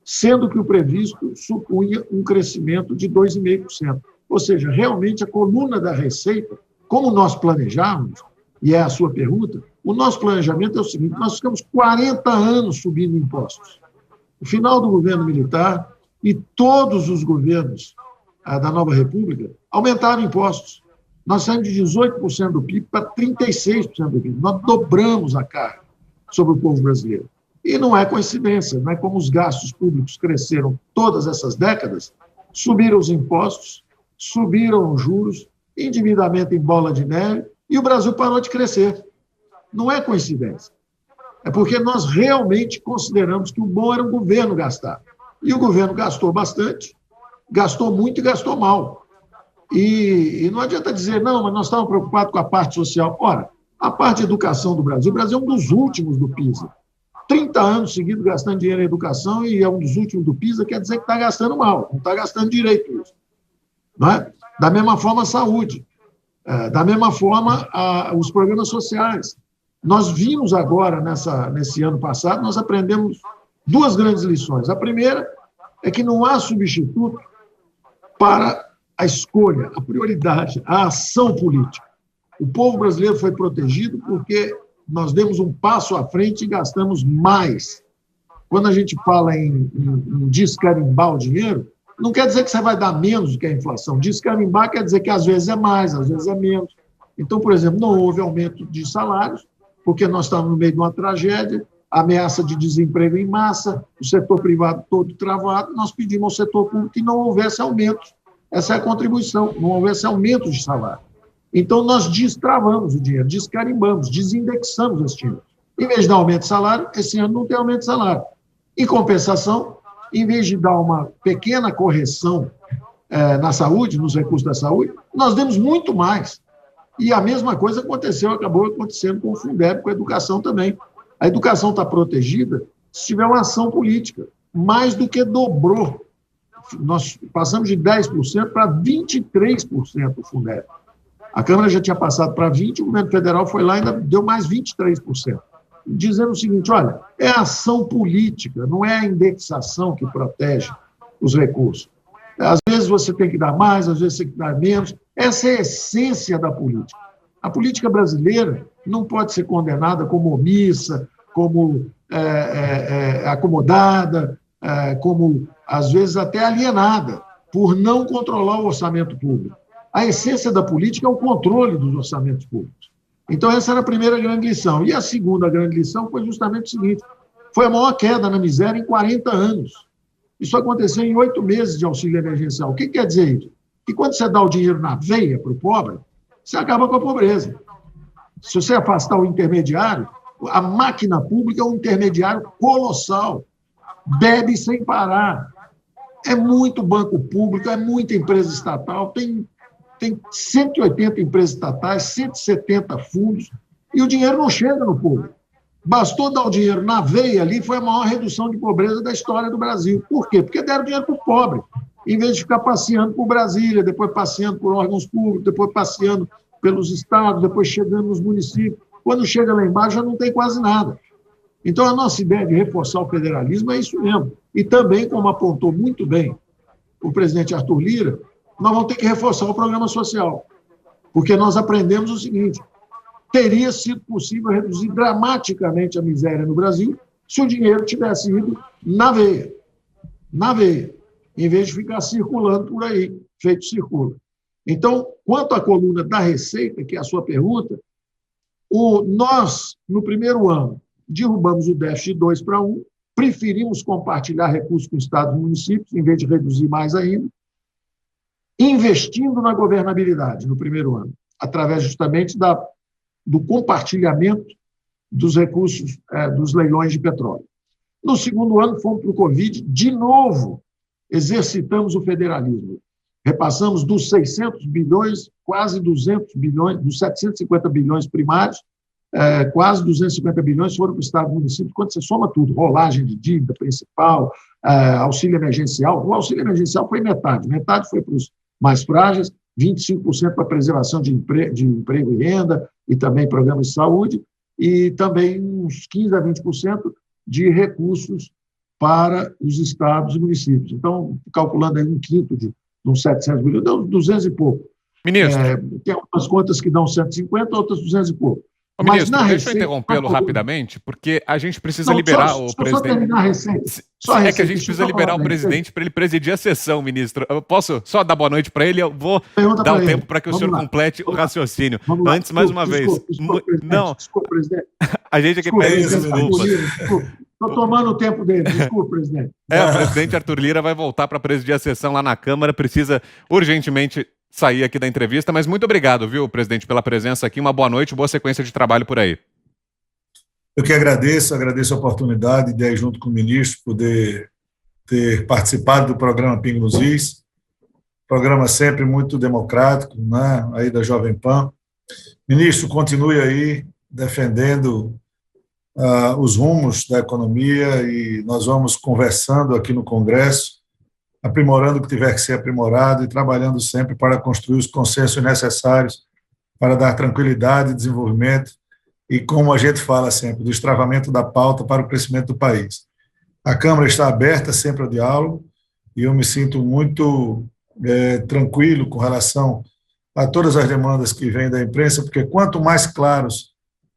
Speaker 2: sendo que o previsto supunha um crescimento de 2,5%. Ou seja, realmente a coluna da Receita, como nós planejávamos, e é a sua pergunta, o nosso planejamento é o seguinte: nós ficamos 40 anos subindo impostos. No final do governo militar e todos os governos da nova República aumentaram impostos. Nós saímos de 18% do PIB para 36% do PIB. Nós dobramos a carga sobre o povo brasileiro. E não é coincidência, não é como os gastos públicos cresceram todas essas décadas, subiram os impostos, subiram os juros, endividamento em bola de neve, e o Brasil parou de crescer. Não é coincidência. É porque nós realmente consideramos que o bom era o governo gastar. E o governo gastou bastante, gastou muito e gastou mal. E não adianta dizer, não, mas nós estávamos preocupados com a parte social. Ora, a parte de educação do Brasil, o Brasil é um dos últimos do PISA. 30 anos seguidos gastando dinheiro em educação e é um dos últimos do PISA, quer dizer que está gastando mal, não está gastando direito isso. Não é? Da mesma forma, a saúde. Da mesma forma, os programas sociais. Nós vimos agora, nesse ano passado, nós aprendemos 2 grandes lições. A primeira é que não há substituto para a escolha, a prioridade, a ação política. O povo brasileiro foi protegido porque nós demos um passo à frente e gastamos mais. Quando a gente fala em descarimbar o dinheiro, não quer dizer que você vai dar menos do que a inflação. Descarimbar quer dizer que às vezes é mais, às vezes é menos. Então, por exemplo, não houve aumento de salários, porque nós estávamos no meio de uma tragédia, ameaça de desemprego em massa, o setor privado todo travado, nós pedimos ao setor público que não houvesse aumento. Essa é a contribuição, não houvesse aumento de salário. Então, nós destravamos o dinheiro, descarimbamos, desindexamos esse dinheiro. Em vez de dar aumento de salário, esse ano não tem aumento de salário. Em compensação, em vez de dar uma pequena correção na saúde, nos recursos da saúde, nós demos muito mais. E a mesma coisa acabou acontecendo com o Fundeb, com a educação também. A educação está protegida se tiver uma ação política, mais do que dobrou. Nós passamos de 10% para 23% o Fundeb. A Câmara já tinha passado para 20%, o governo federal foi lá e ainda deu mais 23%. Dizendo o seguinte, olha, é a ação política, não é a indexação que protege os recursos. Às vezes você tem que dar mais, às vezes você tem que dar menos. Essa é a essência da política. A política brasileira não pode ser condenada como omissa, como acomodada, como, às vezes, até alienada, por não controlar o orçamento público. A essência da política é o controle dos orçamentos públicos. Então, essa era a primeira grande lição. E a segunda grande lição foi justamente o seguinte: foi a maior queda na miséria em 40 anos. Isso aconteceu em 8 meses de auxílio emergencial. O que quer dizer isso? Que quando você dá o dinheiro na veia para o pobre, você acaba com a pobreza. Se você afastar o intermediário, a máquina pública é um intermediário colossal. Bebe sem parar. É muito banco público, é muita empresa estatal, tem 180 empresas estatais, 170 fundos, e o dinheiro não chega no povo. Bastou dar o dinheiro na veia ali, foi a maior redução de pobreza da história do Brasil. Por quê? Porque deram dinheiro para o pobre, em vez de ficar passeando por Brasília, depois passeando por órgãos públicos, depois passeando pelos estados, depois chegando nos municípios. Quando chega lá embaixo, já não tem quase nada. Então, a nossa ideia de reforçar o federalismo é isso mesmo. E também, como apontou muito bem o presidente Arthur Lira, nós vamos ter que reforçar o programa social, porque nós aprendemos o seguinte: teria sido possível reduzir dramaticamente a miséria no Brasil se o dinheiro tivesse ido na veia, em vez de ficar circulando por aí, feito circula. Então, quanto à coluna da receita, que é a sua pergunta, nós, no primeiro ano, derrubamos o déficit de 2 para 1, preferimos compartilhar recursos com estados e municípios, em vez de reduzir mais ainda, investindo na governabilidade no primeiro ano, através justamente do compartilhamento dos recursos dos leilões de petróleo. No segundo ano, fomos para o Covid, de novo, exercitamos o federalismo. Repassamos dos 600 bilhões, quase 200 bilhões, dos 750 bilhões primários, quase 250 bilhões foram para o Estado e município. Quando você soma tudo, rolagem de dívida principal, auxílio emergencial, o auxílio emergencial foi metade foi para os mais frágeis, 25% para a preservação de emprego e renda, e também programas de saúde, e também uns 15% a 20% de recursos para os estados e municípios. Então, calculando aí um quinto de uns 700 bilhões, deu 200 e pouco.
Speaker 1: Ministro.
Speaker 2: Tem algumas contas que dão 150, outras 200 e pouco.
Speaker 1: Ô, ministro, deixa eu interrompê-lo rapidamente, porque a gente precisa liberar o presidente. Só terminar a receita. É que a gente precisa liberar o presidente para ele presidir a sessão, ministro. Eu posso só dar boa noite para ele? Eu vou dar um tempo para que o senhor complete o raciocínio. Antes, mais uma vez. Não.
Speaker 2: Desculpa, presidente.
Speaker 1: A gente aqui pede desculpas.
Speaker 2: Estou tomando o tempo dele. Desculpa, presidente.
Speaker 1: O presidente Arthur Lira vai voltar para presidir a sessão lá na Câmara. Precisa urgentemente sair aqui da entrevista, mas muito obrigado, viu, presidente, pela presença aqui. Uma boa noite, boa sequência de trabalho por aí.
Speaker 3: Eu que agradeço a oportunidade de, junto com o ministro, poder ter participado do programa Pingo nos Is, programa sempre muito democrático, né, aí da Jovem Pan. Ministro, continue aí defendendo os rumos da economia e nós vamos conversando aqui no Congresso, aprimorando o que tiver que ser aprimorado e trabalhando sempre para construir os consensos necessários para dar tranquilidade e desenvolvimento e, como a gente fala sempre, do destravamento da pauta para o crescimento do país. A Câmara está aberta sempre ao diálogo e eu me sinto muito tranquilo com relação a todas as demandas que vêm da imprensa, porque quanto mais claros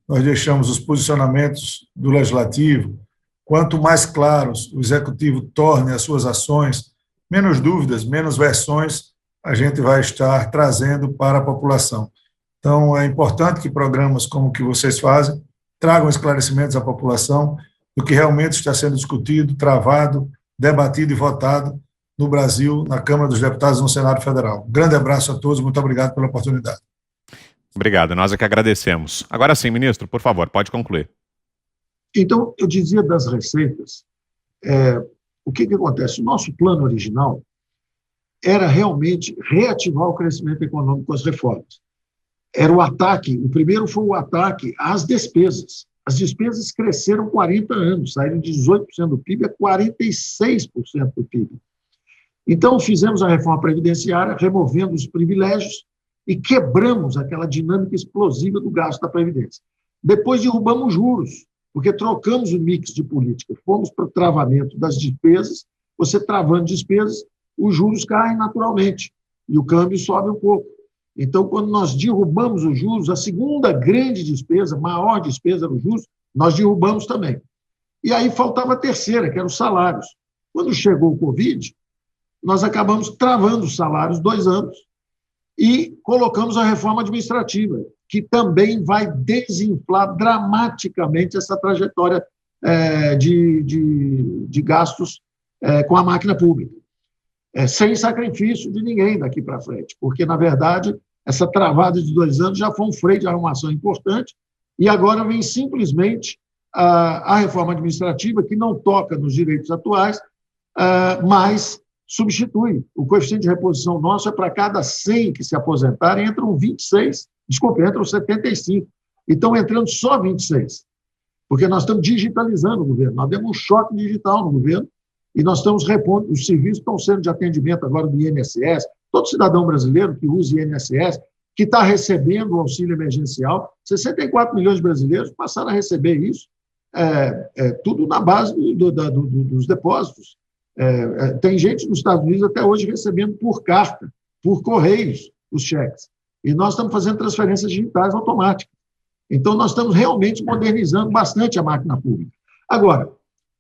Speaker 3: nós deixamos os posicionamentos do Legislativo, quanto mais claros o Executivo torne as suas ações, menos dúvidas, menos versões a gente vai estar trazendo para a população. Então, é importante que programas como o que vocês fazem tragam esclarecimentos à população do que realmente está sendo discutido, travado, debatido e votado no Brasil, na Câmara dos Deputados e no Senado Federal. Um grande abraço a todos, muito obrigado pela oportunidade.
Speaker 1: Obrigado, nós é que agradecemos. Agora sim, ministro, por favor, pode concluir.
Speaker 2: Então, eu dizia das receitas, o que acontece? O nosso plano original era realmente reativar o crescimento econômico com as reformas. Era o ataque, o primeiro foi o ataque às despesas. As despesas cresceram 40 anos, saíram de 18% do PIB a 46% do PIB. Então, fizemos a reforma previdenciária, removendo os privilégios e quebramos aquela dinâmica explosiva do gasto da Previdência. Depois derrubamos juros, porque trocamos o mix de política, fomos para o travamento das despesas, você travando despesas, os juros caem naturalmente e o câmbio sobe um pouco. Então, quando nós derrubamos os juros, a segunda grande despesa, maior despesa era os juros, nós derrubamos também. E aí faltava a terceira, que eram os salários. Quando chegou o Covid, nós acabamos travando os salários 2 anos e colocamos a reforma administrativa, que também vai desinflar dramaticamente essa trajetória de gastos com a máquina pública, sem sacrifício de ninguém daqui para frente, porque, na verdade, essa travada de 2 anos já foi um freio de arrumação importante e agora vem simplesmente a reforma administrativa, que não toca nos direitos atuais, mas substitui. O coeficiente de reposição nosso é para cada 100 que se aposentarem, entram 75. Então, entrando só 26, porque nós estamos digitalizando o governo, nós demos um choque digital no governo e nós estamos repondo, os serviços estão sendo de atendimento agora do INSS, todo cidadão brasileiro que usa INSS, que está recebendo o auxílio emergencial, 64 milhões de brasileiros passaram a receber isso, tudo na base dos depósitos. Tem gente nos Estados Unidos até hoje recebendo por carta, por correios, os cheques. E nós estamos fazendo transferências digitais automáticas. Então, nós estamos realmente modernizando bastante a máquina pública. Agora,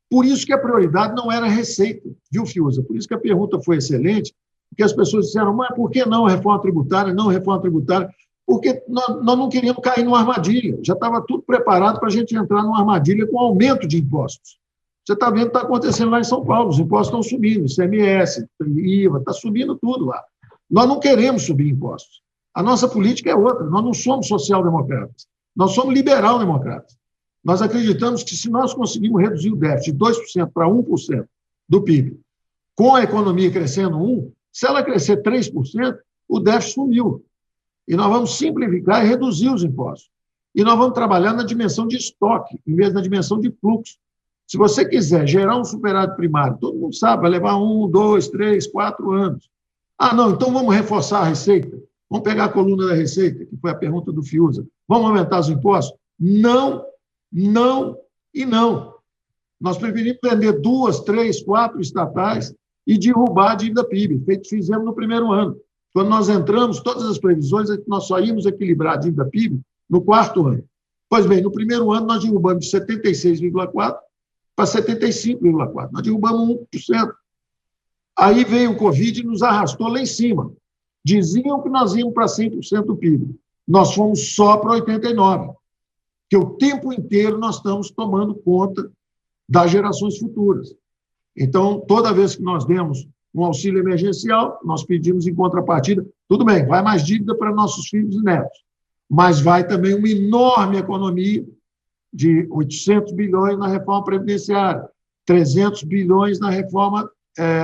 Speaker 2: por isso que a prioridade não era a receita, viu, Fiuza? Por isso que a pergunta foi excelente, Porque as pessoas disseram, mas por que não reforma tributária? Não reforma tributária. Porque nós não queríamos cair numa armadilha. Já estava tudo preparado para a gente entrar numa armadilha com aumento de impostos. Você está vendo o que está acontecendo lá em São Paulo. Os impostos estão subindo, ICMS, IVA, está subindo tudo lá. Nós não queremos subir impostos. A nossa política é outra. Nós não somos social-democratas. Nós somos liberal-democratas. Nós acreditamos que se nós conseguirmos reduzir o déficit de 2% para 1% do PIB, com a economia crescendo 1%, se ela crescer 3%, o déficit sumiu. E nós vamos simplificar e reduzir os impostos. E nós vamos trabalhar na dimensão de estoque, em vez da dimensão de fluxo. Se você quiser gerar um superávit primário, todo mundo sabe, vai levar 1, 2, 3, 4 anos. Ah, não, então vamos reforçar a receita. Vamos pegar a coluna da receita, que foi a pergunta do Fiuza. Vamos aumentar os impostos? Não, não e não. Nós preferimos vender 2, 3, 4 estatais e derrubar a dívida PIB, feito que fizemos no primeiro ano. Quando nós entramos, todas as previsões é que nós só íamos equilibrar a dívida PIB no quarto ano. Pois bem, no primeiro ano nós derrubamos de 76,4% para 75,4%. Nós derrubamos 1%. Aí veio o Covid e nos arrastou lá em cima. Diziam que nós íamos para 100% do PIB. Nós fomos só para 89%. Porque o tempo inteiro nós estamos tomando conta das gerações futuras. Então, toda vez que nós demos um auxílio emergencial, nós pedimos em contrapartida, tudo bem, vai mais dívida para nossos filhos e netos, mas vai também uma enorme economia de 800 bilhões na reforma previdenciária, 300 bilhões na reforma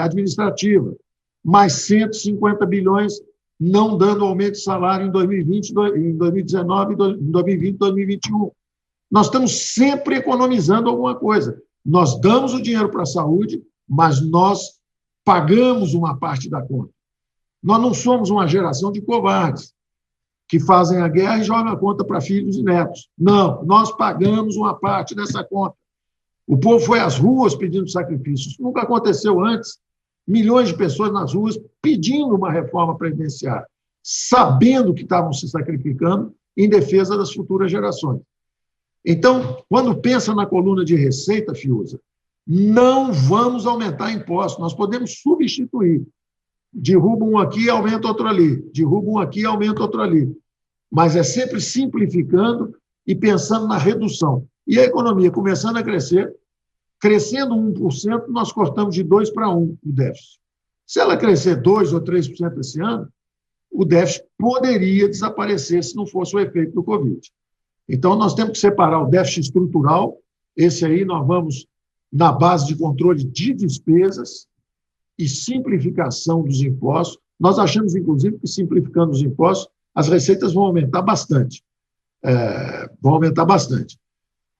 Speaker 2: administrativa, mais 150 bilhões não dando aumento de salário em 2020, em 2019, em 2020, 2021. Nós estamos sempre economizando alguma coisa. Nós damos o dinheiro para a saúde, mas nós pagamos uma parte da conta. Nós não somos uma geração de covardes que fazem a guerra e jogam a conta para filhos e netos. Não, nós pagamos uma parte dessa conta. O povo foi às ruas pedindo sacrifícios. Isso nunca aconteceu antes. Milhões de pessoas nas ruas pedindo uma reforma previdenciária, sabendo que estavam se sacrificando em defesa das futuras gerações. Então, quando pensa na coluna de receita, Fiuza, não vamos aumentar impostos, nós podemos substituir. Derruba um aqui, aumenta outro ali. Derruba um aqui, aumenta outro ali. Mas é sempre simplificando e pensando na redução. E a economia começando a crescer, crescendo 1%, nós cortamos de 2 para 1 o déficit. Se ela crescer 2 ou 3% esse ano, o déficit poderia desaparecer se não fosse o efeito do Covid. Então, nós temos que separar o déficit estrutural, esse aí nós vamos na base de controle de despesas e simplificação dos impostos. Nós achamos, inclusive, que simplificando os impostos, as receitas vão aumentar bastante.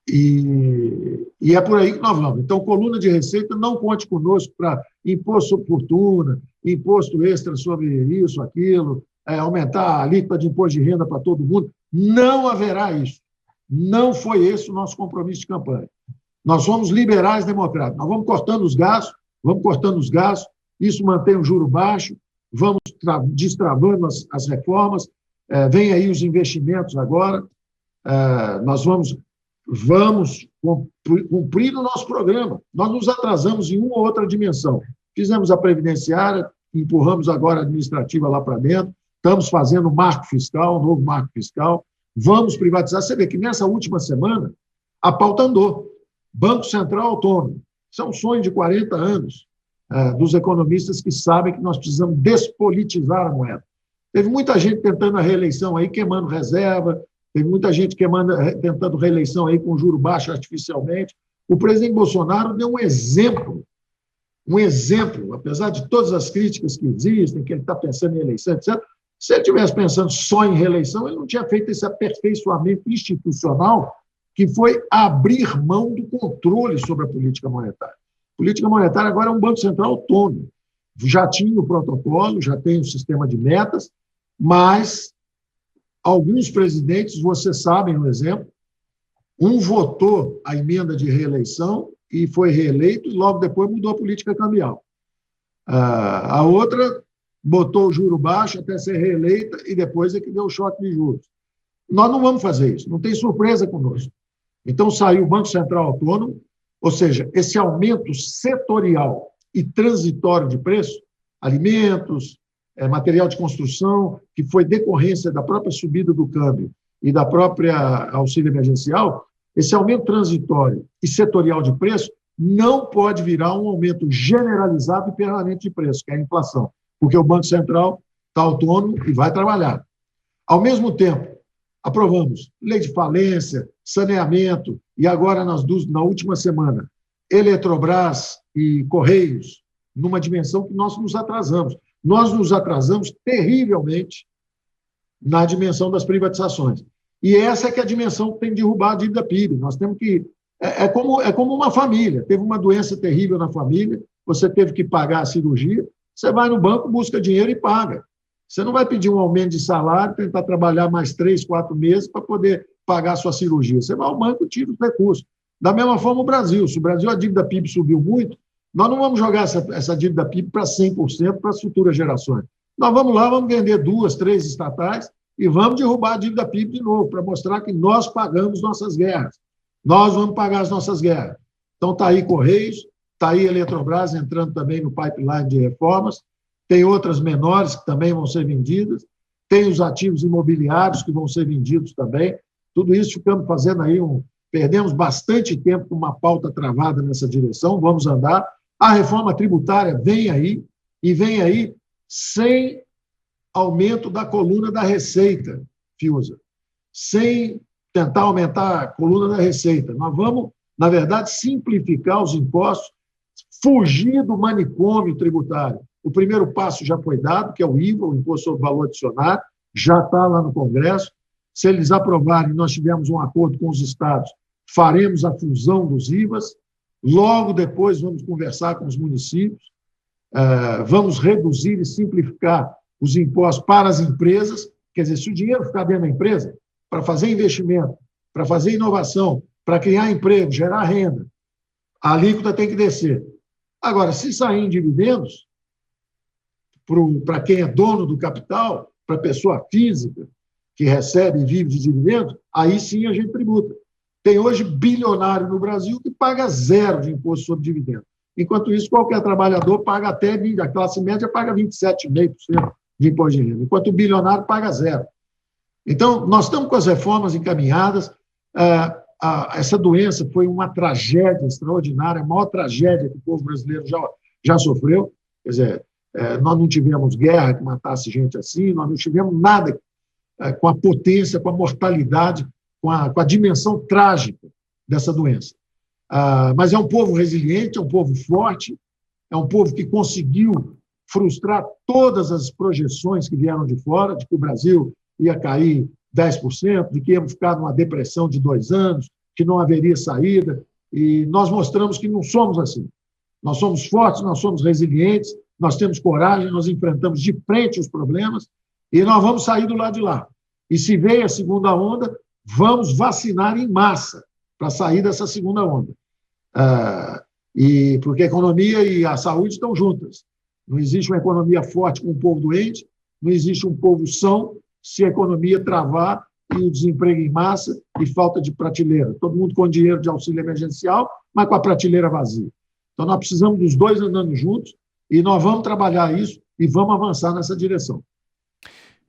Speaker 2: E é por aí que nós vamos. Então, coluna de receita, não conte conosco para imposto sobre fortuna, imposto extra sobre isso, aquilo, aumentar a alíquota de imposto de renda para todo mundo. Não haverá isso. Não foi esse o nosso compromisso de campanha. Nós somos liberais democratas. Nós vamos cortando os gastos, isso mantém o juro baixo, vamos destravando as reformas, vem aí os investimentos agora, nós vamos cumprir o nosso programa. Nós nos atrasamos em uma ou outra dimensão. Fizemos a previdenciária, empurramos agora a administrativa lá para dentro, estamos fazendo um novo marco fiscal, vamos privatizar. Você vê que nessa última semana a pauta andou. Banco Central Autônomo. Isso é um sonho de 40 anos dos economistas que sabem que nós precisamos despolitizar a moeda. Teve muita gente tentando a reeleição aí, queimando reserva, teve muita gente tentando reeleição aí com juro baixo artificialmente. O presidente Bolsonaro deu um exemplo, apesar de todas as críticas que existem, que ele está pensando em eleição, etc. Se ele estivesse pensando só em reeleição, ele não tinha feito esse aperfeiçoamento institucional que foi abrir mão do controle sobre a política monetária. A política monetária agora é um Banco Central autônomo. Já tinha o protocolo, já tem o sistema de metas, mas alguns presidentes, vocês sabem o exemplo, um votou a emenda de reeleição e foi reeleito, e logo depois mudou a política cambial. A outra botou o juro baixo até ser reeleita e depois é que deu o choque de juros. Nós não vamos fazer isso, não tem surpresa conosco. Então, saiu o Banco Central Autônomo, ou seja, esse aumento setorial e transitório de preço alimentos, material de construção, que foi decorrência da própria subida do câmbio e da própria auxílio emergencial, esse aumento transitório e setorial de preço não pode virar um aumento generalizado e permanente de preço, que é a inflação, porque o Banco Central está autônomo e vai trabalhar. Ao mesmo tempo, aprovamos lei de falência, saneamento e agora, na última semana, Eletrobras e Correios, numa dimensão que nós nos atrasamos. Nós nos atrasamos terrivelmente na dimensão das privatizações. E essa é que é a dimensão que tem que derrubar a dívida PIB. Nós temos que... É como uma família. Teve uma doença terrível na família, você teve que pagar a cirurgia, você vai no banco, busca dinheiro e paga. Você não vai pedir um aumento de salário, tentar trabalhar mais 3, 4 meses para poder pagar a sua cirurgia. Você vai ao banco e tira os recursos. Da mesma forma o Brasil. Se o Brasil, a dívida PIB subiu muito, nós não vamos jogar essa dívida PIB para 100% para as futuras gerações. Nós vamos lá, vamos vender 2, 3 estatais e vamos derrubar a dívida PIB de novo, para mostrar que nós pagamos nossas guerras. Nós vamos pagar as nossas guerras. Então está aí Correios, está aí Eletrobras entrando também no pipeline de reformas, tem outras menores que também vão ser vendidas, tem os ativos imobiliários que vão ser vendidos também. Tudo isso ficamos fazendo aí perdemos bastante tempo com uma pauta travada nessa direção, vamos andar. A reforma tributária vem aí, e vem aí sem aumento da coluna da receita, Fiuza, sem tentar aumentar a coluna da receita. Nós vamos, na verdade, simplificar os impostos, fugir do manicômio tributário. O primeiro passo já foi dado, que é o IVA, o Imposto sobre Valor Adicionado, já está lá no Congresso. Se eles aprovarem, nós tivemos um acordo com os estados, faremos a fusão dos IVAs. Logo depois vamos conversar com os municípios, vamos reduzir e simplificar os impostos para as empresas. Quer dizer, se o dinheiro ficar dentro da empresa, para fazer investimento, para fazer inovação, para criar emprego, gerar renda, a alíquota tem que descer. Agora, se sair em dividendos, para quem é dono do capital, para a pessoa física que recebe e vive de dividendos, aí sim a gente tributa. Tem hoje bilionário no Brasil que paga 0 de imposto sobre dividendos. Enquanto isso, qualquer trabalhador paga até, a classe média paga 27,5% de imposto de renda, enquanto o bilionário paga 0. Então, nós estamos com as reformas encaminhadas. Essa doença foi uma tragédia extraordinária, a maior tragédia que o povo brasileiro já sofreu. Quer dizer, nós não tivemos guerra que matasse gente assim, nós não tivemos nada com a potência, com a mortalidade, com a dimensão trágica dessa doença. Mas é um povo resiliente, é um povo forte, é um povo que conseguiu frustrar todas as projeções que vieram de fora, de que o Brasil ia cair 10%, de que íamos ficar numa depressão de 2 anos, que não haveria saída, e nós mostramos que não somos assim. Nós somos fortes, nós somos resilientes, nós temos coragem, nós enfrentamos de frente os problemas e nós vamos sair do lado de lá. E se veio a segunda onda, vamos vacinar em massa para sair dessa segunda onda. Porque a economia e a saúde estão juntas. Não existe uma economia forte com um povo doente, não existe um povo são se a economia travar e o desemprego em massa e falta de prateleira. Todo mundo com dinheiro de auxílio emergencial, mas com a prateleira vazia. Então, nós precisamos dos dois andando juntos e nós vamos trabalhar isso e vamos avançar nessa direção.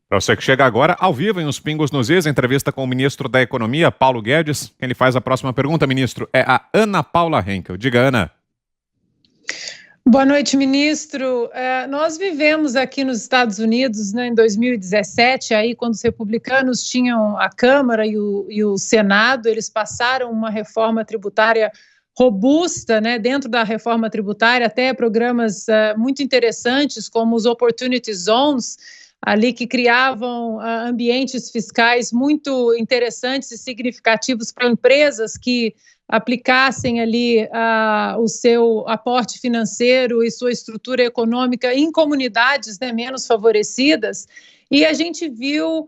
Speaker 1: Para você que chega agora, ao vivo, em Os Pingos nos Is, entrevista com o ministro da Economia, Paulo Guedes. Quem lhe faz a próxima pergunta, ministro, é a Ana Paula Henkel. Diga, Ana.
Speaker 7: Boa noite, ministro. Nós vivemos aqui nos Estados Unidos, né, em 2017, aí quando os republicanos tinham a Câmara e o Senado, eles passaram uma reforma tributária robusta, né, dentro da reforma tributária, até programas muito interessantes, como os Opportunity Zones, ali que criavam ambientes fiscais muito interessantes e significativos para empresas que aplicassem ali o seu aporte financeiro e sua estrutura econômica em comunidades, né, menos favorecidas. E a gente viu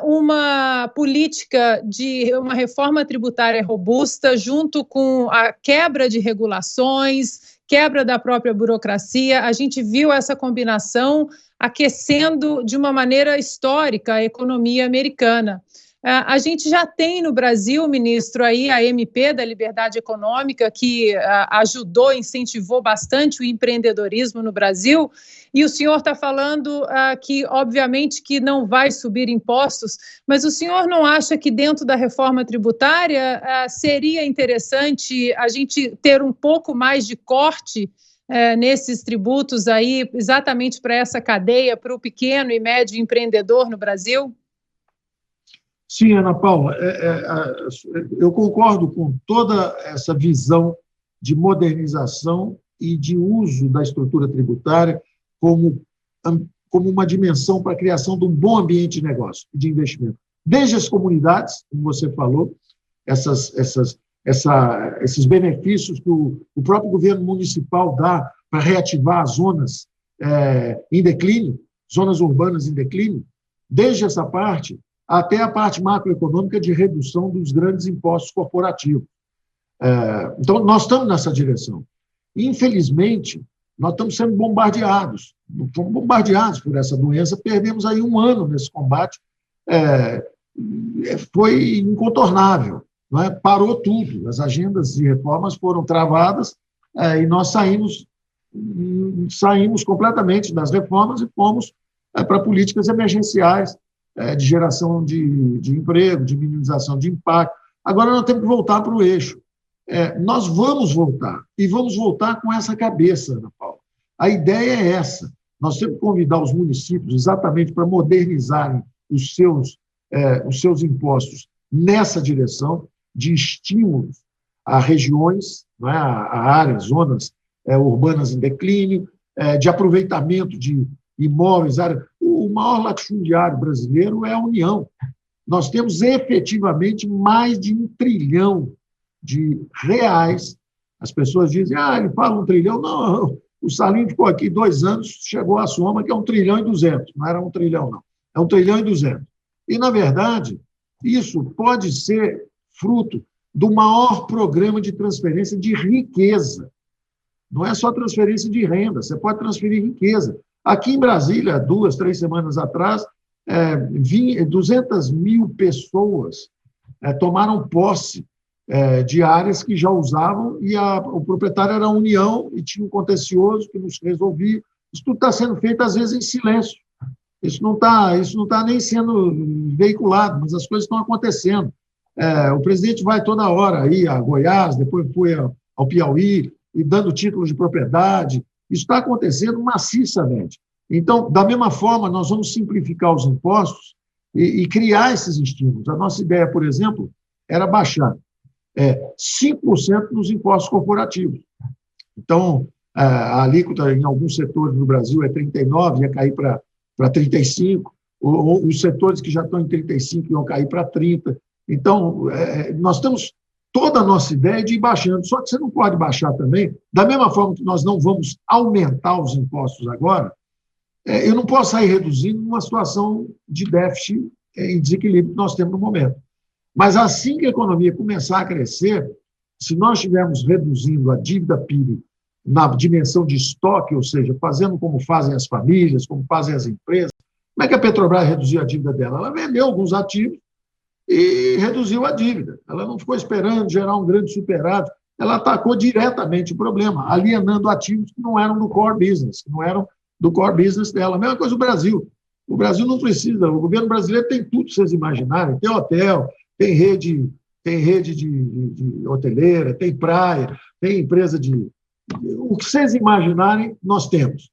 Speaker 7: uma política de uma reforma tributária robusta junto com a quebra de regulações, quebra da própria burocracia. A gente viu essa combinação aquecendo de uma maneira histórica a economia americana. A gente já tem no Brasil, ministro, aí a MP da Liberdade Econômica, que ajudou, incentivou bastante o empreendedorismo no Brasil, e o senhor está falando que, obviamente, que não vai subir impostos, mas o senhor não acha que dentro da reforma tributária seria interessante a gente ter um pouco mais de corte nesses tributos aí, exatamente para essa cadeia, para o pequeno e médio empreendedor no Brasil?
Speaker 2: Sim, Ana Paula, eu concordo com toda essa visão de modernização e de uso da estrutura tributária como uma dimensão para a criação de um bom ambiente de negócio e de investimento. Desde as comunidades, como você falou, esses benefícios que o próprio governo municipal dá para reativar as zonas em declínio, zonas urbanas em declínio, desde essa parte até a parte macroeconômica de redução dos grandes impostos corporativos. Então, nós estamos nessa direção. Infelizmente, nós estamos sendo bombardeados. Fomos bombardeados por essa doença, perdemos aí 1 ano nesse combate. Foi incontornável, não é? Parou tudo. As agendas de reformas foram travadas e nós saímos completamente das reformas e fomos para políticas emergenciais, de geração de emprego, de minimização de impacto. Agora nós temos que voltar para o eixo. Nós vamos voltar, e vamos voltar com essa cabeça, Ana Paula. A ideia é essa. Nós temos que convidar os municípios exatamente para modernizarem os seus impostos nessa direção de estímulos a regiões, não é? A áreas, zonas urbanas em declínio, de aproveitamento de imóveis, o maior latifúndio brasileiro é a União. Nós temos efetivamente mais de R$1 trilhão. As pessoas dizem, ele fala 1 trilhão. Não, o Salim ficou aqui 2 anos, chegou à soma que é 1,2 trilhão. Não era 1 trilhão, não. É 1,2 trilhão. E, na verdade, isso pode ser fruto do maior programa de transferência de riqueza. Não é só transferência de renda, você pode transferir riqueza. Aqui em Brasília, 2, 3 semanas atrás, 200 mil pessoas tomaram posse de áreas que já usavam e o proprietário era a União e tinha um contencioso que nos resolvia. Isso tudo está sendo feito, às vezes, em silêncio. Isso não tá nem sendo veiculado, mas as coisas estão acontecendo. O presidente vai toda hora aí a Goiás, depois foi ao Piauí, e dando títulos de propriedade. Isso está acontecendo maciçamente. Então, da mesma forma, nós vamos simplificar os impostos e criar esses estímulos. A nossa ideia, por exemplo, era baixar 5% nos impostos corporativos. Então, a alíquota em alguns setores do Brasil é 39%, ia cair para 35%, os setores que já estão em 35% iam cair para 30%. Então, nós temos toda a nossa ideia de ir baixando, só que você não pode baixar também, da mesma forma que nós não vamos aumentar os impostos agora, eu não posso sair reduzindo numa situação de déficit e desequilíbrio que nós temos no momento. Mas assim que a economia começar a crescer, se nós estivermos reduzindo a dívida PIB na dimensão de estoque, ou seja, fazendo como fazem as famílias, como fazem as empresas, como é que a Petrobras reduziu a dívida dela? Ela vendeu alguns ativos e reduziu a dívida. Ela não ficou esperando gerar um grande superávit, ela atacou diretamente o problema, alienando ativos que não eram do core business, que não eram do core business dela. A mesma coisa o Brasil. O Brasil não precisa, o governo brasileiro tem tudo, se vocês imaginarem, tem hotel, tem rede de hoteleira, tem praia, tem empresa o que vocês imaginarem, nós temos.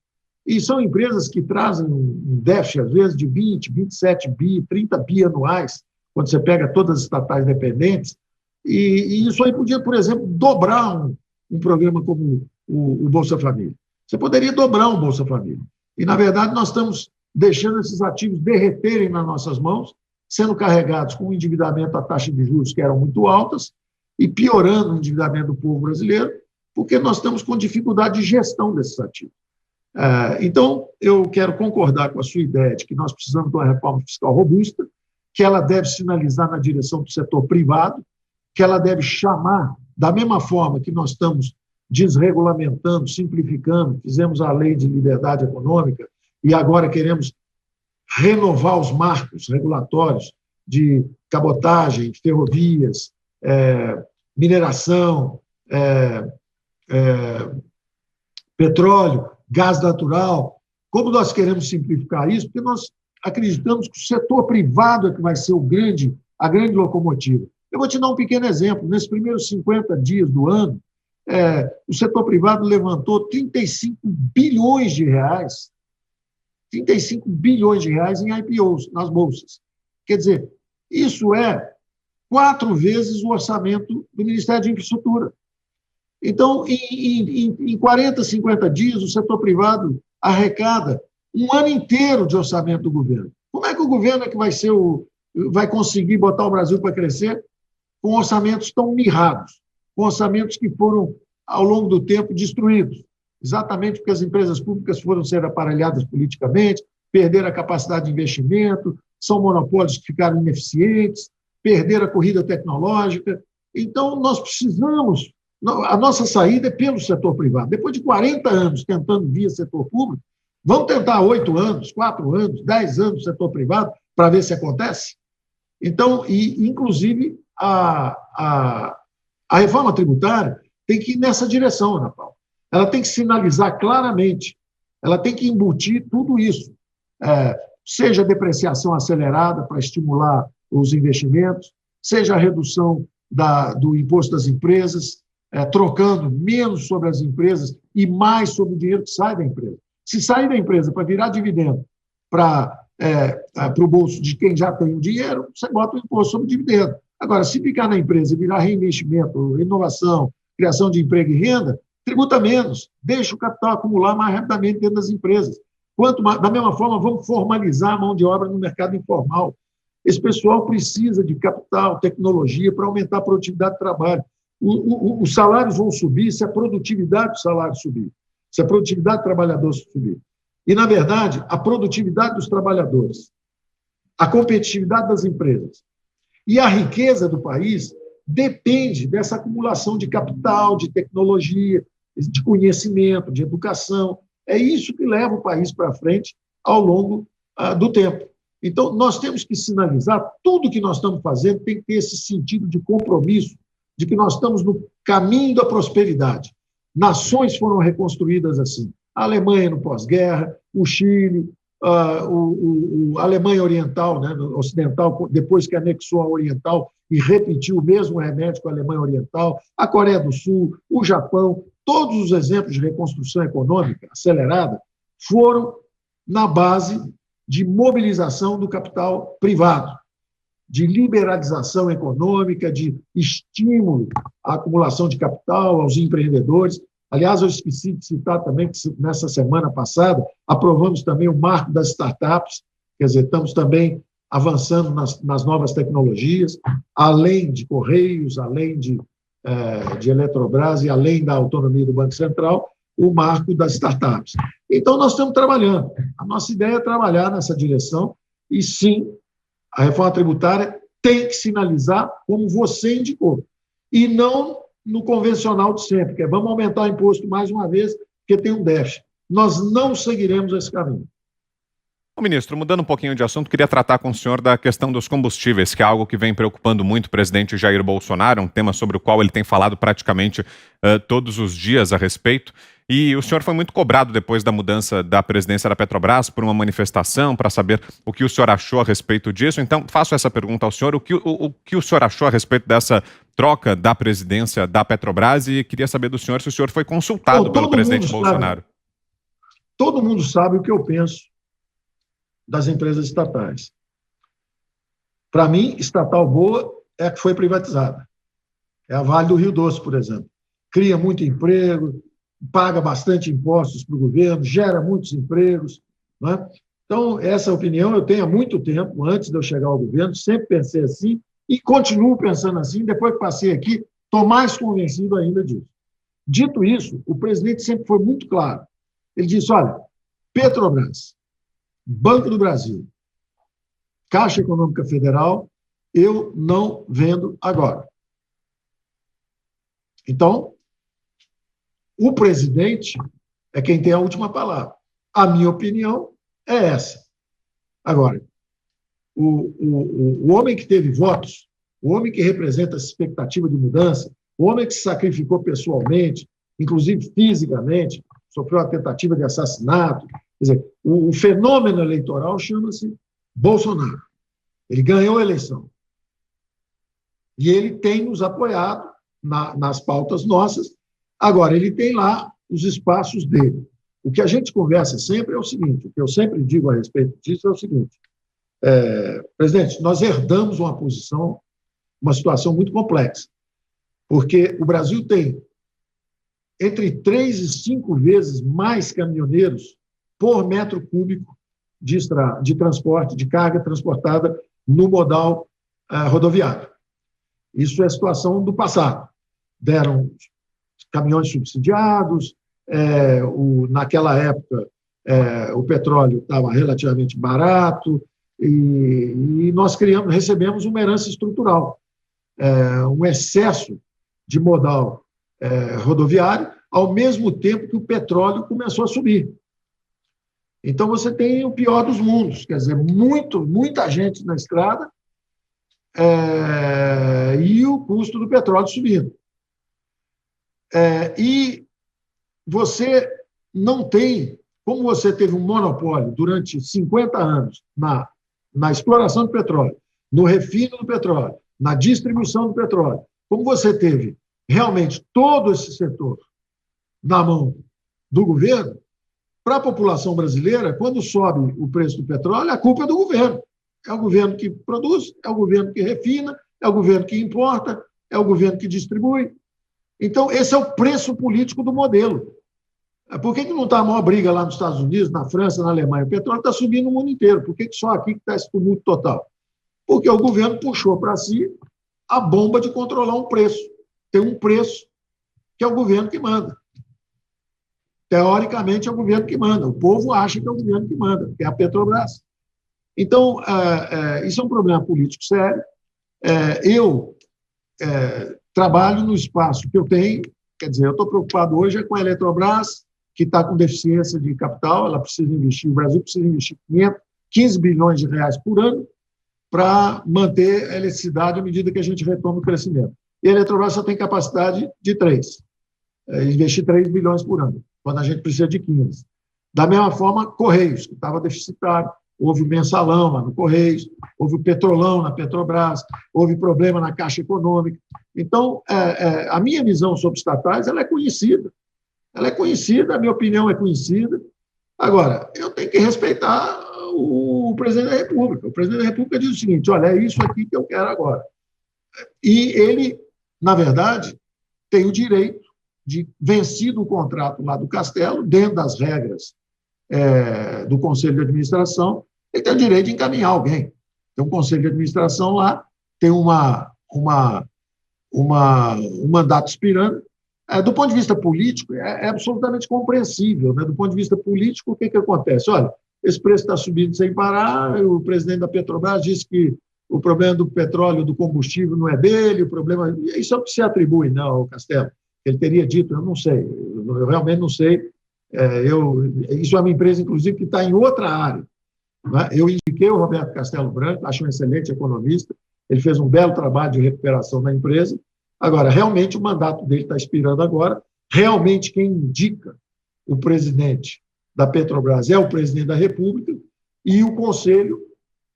Speaker 2: E são empresas que trazem um déficit, às vezes, de 20, 27 bi, 30 bi anuais, quando você pega todas as estatais dependentes, e isso aí podia, por exemplo, dobrar um programa como o Bolsa Família. Você poderia dobrar um Bolsa Família. E, na verdade, nós estamos deixando esses ativos derreterem nas nossas mãos, sendo carregados com o endividamento a taxa de juros que eram muito altas e piorando o endividamento do povo brasileiro, porque nós estamos com dificuldade de gestão desses ativos. Então, eu quero concordar com a sua ideia de que nós precisamos de uma reforma fiscal robusta, que ela deve sinalizar na direção do setor privado, que ela deve chamar, da mesma forma que nós estamos desregulamentando, simplificando, fizemos a lei de liberdade econômica e agora queremos renovar os marcos regulatórios de cabotagem, ferrovias, mineração, petróleo, gás natural. Como nós queremos simplificar isso? Porque nós acreditamos que o setor privado é que vai ser a grande locomotiva. Eu vou te dar um pequeno exemplo. Nesses primeiros 50 dias do ano, o setor privado levantou 35 bilhões de reais, 35 bilhões de reais em IPOs, nas bolsas. Quer dizer, isso é 4 vezes o orçamento do Ministério de Infraestrutura. Então, em 40, 50 dias, o setor privado arrecada um ano inteiro de orçamento do governo. Como é que o governo é que vai conseguir botar o Brasil para crescer com orçamentos tão mirrados, com orçamentos que foram, ao longo do tempo, destruídos? Exatamente porque as empresas públicas foram ser aparelhadas politicamente, perderam a capacidade de investimento, são monopólios que ficaram ineficientes, perderam a corrida tecnológica. Então, nós precisamos... A nossa saída é pelo setor privado. Depois de 40 anos tentando via setor público, vamos tentar 8 anos, 4 anos, 10 anos no setor privado para ver se acontece? Então, inclusive, a reforma tributária tem que ir nessa direção, Ana Paula. Ela tem que sinalizar claramente, ela tem que embutir tudo isso, seja a depreciação acelerada para estimular os investimentos, seja a redução do imposto das empresas, trocando menos sobre as empresas e mais sobre o dinheiro que sai da empresa. Se sair da empresa para virar dividendo para o bolso de quem já tem o dinheiro, você bota o imposto sobre o dividendo. Agora, se ficar na empresa e virar reinvestimento, inovação, criação de emprego e renda, tributa menos, deixa o capital acumular mais rapidamente dentro das empresas. Da mesma forma, vamos formalizar a mão de obra no mercado informal. Esse pessoal precisa de capital, tecnologia para aumentar a produtividade do trabalho. Os salários vão subir se a produtividade do salário subir, se a produtividade do trabalhador subir. E, na verdade, a produtividade dos trabalhadores, a competitividade das empresas e a riqueza do país depende dessa acumulação de capital, de tecnologia, de conhecimento, de educação. É isso que leva o país para frente ao longo do tempo. Então, nós temos que sinalizar tudo que nós estamos fazendo tem que ter esse sentido de compromisso, de que nós estamos no caminho da prosperidade. Nações foram reconstruídas assim. A Alemanha no pós-guerra, o Chile, a Alemanha Oriental, né, ocidental, depois que anexou a Oriental e repetiu o mesmo remédio com a Alemanha Oriental, a Coreia do Sul, o Japão, todos os exemplos de reconstrução econômica acelerada foram na base de mobilização do capital privado, de liberalização econômica, de estímulo à acumulação de capital, aos empreendedores. Aliás, eu esqueci de citar também que nessa semana passada aprovamos também o marco das startups, quer dizer, estamos também avançando nas novas tecnologias, além de Correios, além de Eletrobras e além da autonomia do Banco Central, o marco das startups. Então, nós estamos trabalhando. A nossa ideia é trabalhar nessa direção e, sim, a reforma tributária tem que sinalizar como você indicou, e não no convencional de sempre, que é vamos aumentar o imposto mais uma vez, porque tem um déficit. Nós não seguiremos esse caminho.
Speaker 1: Ô, ministro, mudando um pouquinho de assunto, queria tratar com o senhor da questão dos combustíveis, que é algo que vem preocupando muito o presidente Jair Bolsonaro, um tema sobre o qual ele tem falado praticamente todos os dias a respeito. E o senhor foi muito cobrado depois da mudança da presidência da Petrobras por uma manifestação para saber o que o senhor achou a respeito disso. Então, faço essa pergunta ao senhor, o que o senhor achou a respeito dessa troca da presidência da Petrobras, e queria saber do senhor se o senhor foi consultado pelo presidente Bolsonaro.
Speaker 2: Todo mundo sabe o que eu penso das empresas estatais. Para mim, estatal boa é a que foi privatizada. É a Vale do Rio Doce, por exemplo. Cria muito emprego, paga bastante impostos para o governo, gera muitos empregos. Né? Então, essa opinião eu tenho há muito tempo, antes de eu chegar ao governo, sempre pensei assim e continuo pensando assim. Depois que passei aqui, estou mais convencido ainda disso. Dito isso, o presidente sempre foi muito claro. Ele disse, olha, Petrobras, Banco do Brasil, Caixa Econômica Federal, eu não vendo agora. Então, o presidente é quem tem a última palavra. A minha opinião é essa. Agora, o homem que teve votos, o homem que representa essa expectativa de mudança, o homem que se sacrificou pessoalmente, inclusive fisicamente, sofreu uma tentativa de assassinato. Quer dizer, o fenômeno eleitoral chama-se Bolsonaro. Ele ganhou a eleição. E ele tem nos apoiado nas pautas nossas. Agora, ele tem lá os espaços dele. O que a gente conversa sempre é o seguinte, o que eu sempre digo a respeito disso é o seguinte, presidente, nós herdamos uma posição, uma situação muito complexa, porque o Brasil tem entre 3 e 5 vezes mais caminhoneiros por metro cúbico de transporte, de carga transportada no modal rodoviário. Isso é a situação do passado. Deram caminhões subsidiados, naquela época o petróleo estava relativamente barato e nós recebemos uma herança estrutural, um excesso de modal rodoviário, ao mesmo tempo que o petróleo começou a subir. Então, você tem o pior dos mundos, quer dizer, muita gente na estrada e o custo do petróleo subindo. E você não tem, como você teve um monopólio durante 50 anos na exploração do petróleo, no refino do petróleo, na distribuição do petróleo, como você teve realmente todo esse setor na mão do governo, para a população brasileira, quando sobe o preço do petróleo, a culpa é do governo. É o governo que produz, é o governo que refina, é o governo que importa, é o governo que distribui. Então, esse é o preço político do modelo. Por que não está a maior briga lá nos Estados Unidos, na França, na Alemanha? O petróleo está subindo no mundo inteiro. Por que só aqui está esse tumulto total? Porque o governo puxou para si a bomba de controlar um preço. Tem um preço que é o governo que manda. Teoricamente, é o governo que manda. O povo acha que é o governo que manda, que é a Petrobras. Então, isso é um problema político sério. Eu trabalho no espaço que eu tenho, quer dizer, eu estou preocupado hoje com a Eletrobras, que está com deficiência de capital, ela precisa investir, o Brasil precisa investir 15 bilhões de reais por ano para manter a eletricidade à medida que a gente retoma o crescimento. E a Eletrobras só tem capacidade de 3, investir 3 bilhões por ano, quando a gente precisa de 15. Da mesma forma, Correios, que estava deficitário, houve mensalão lá no Correios, houve o petrolão na Petrobras, houve problema na Caixa Econômica. Então, a minha visão sobre estatais ela é conhecida. Ela é conhecida, a minha opinião é conhecida. Agora, eu tenho que respeitar o presidente da República. O presidente da República diz o seguinte, olha, é isso aqui que eu quero agora. E ele, na verdade, tem o direito de, vencido o contrato lá do Castelo, dentro das regras do Conselho de Administração, ele tem o direito de encaminhar alguém. Tem um Conselho de Administração lá, tem um mandato expirando. Do ponto de vista político, é absolutamente compreensível. Né? Do ponto de vista político, o que acontece? Olha, esse preço está subindo sem parar, o presidente da Petrobras disse que o problema do petróleo, do combustível, não é dele, o problema... Isso é o que se atribui, não, ao Castelo. Ele teria dito, eu não sei, eu realmente não sei. Isso é uma empresa, inclusive, que está em outra área. Né? Eu indiquei o Roberto Castelo Branco, acho um excelente economista, ele fez um belo trabalho de recuperação da empresa. Agora, realmente, o mandato dele está expirando agora. Realmente, quem indica o presidente da Petrobras é o presidente da República e o Conselho,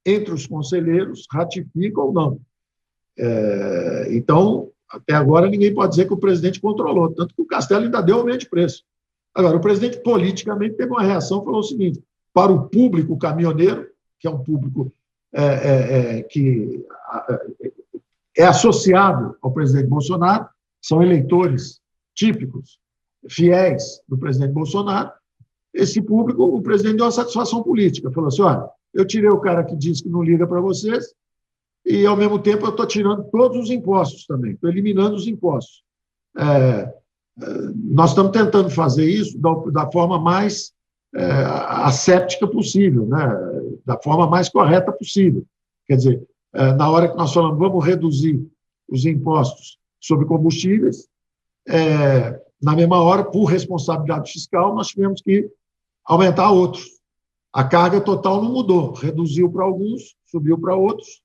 Speaker 2: entre os conselheiros, ratifica ou não. Então, até agora, ninguém pode dizer que o presidente controlou, tanto que o Castelo ainda deu aumento de preço. Agora, o presidente, politicamente, teve uma reação e falou o seguinte, para o público caminhoneiro, que é um público que é associado ao presidente Bolsonaro, são eleitores típicos, fiéis do presidente Bolsonaro, esse público, o presidente deu uma satisfação política, falou assim, olha, eu tirei o cara que diz que não liga para vocês e, ao mesmo tempo, eu estou tirando todos os impostos também, estou eliminando os impostos. Nós estamos tentando fazer isso da forma mais asséptica possível, né? Da forma mais correta possível. Quer dizer, na hora que nós falamos vamos reduzir os impostos sobre combustíveis, na mesma hora, por responsabilidade fiscal, nós tivemos que aumentar outros. A carga total não mudou, reduziu para alguns, subiu para outros.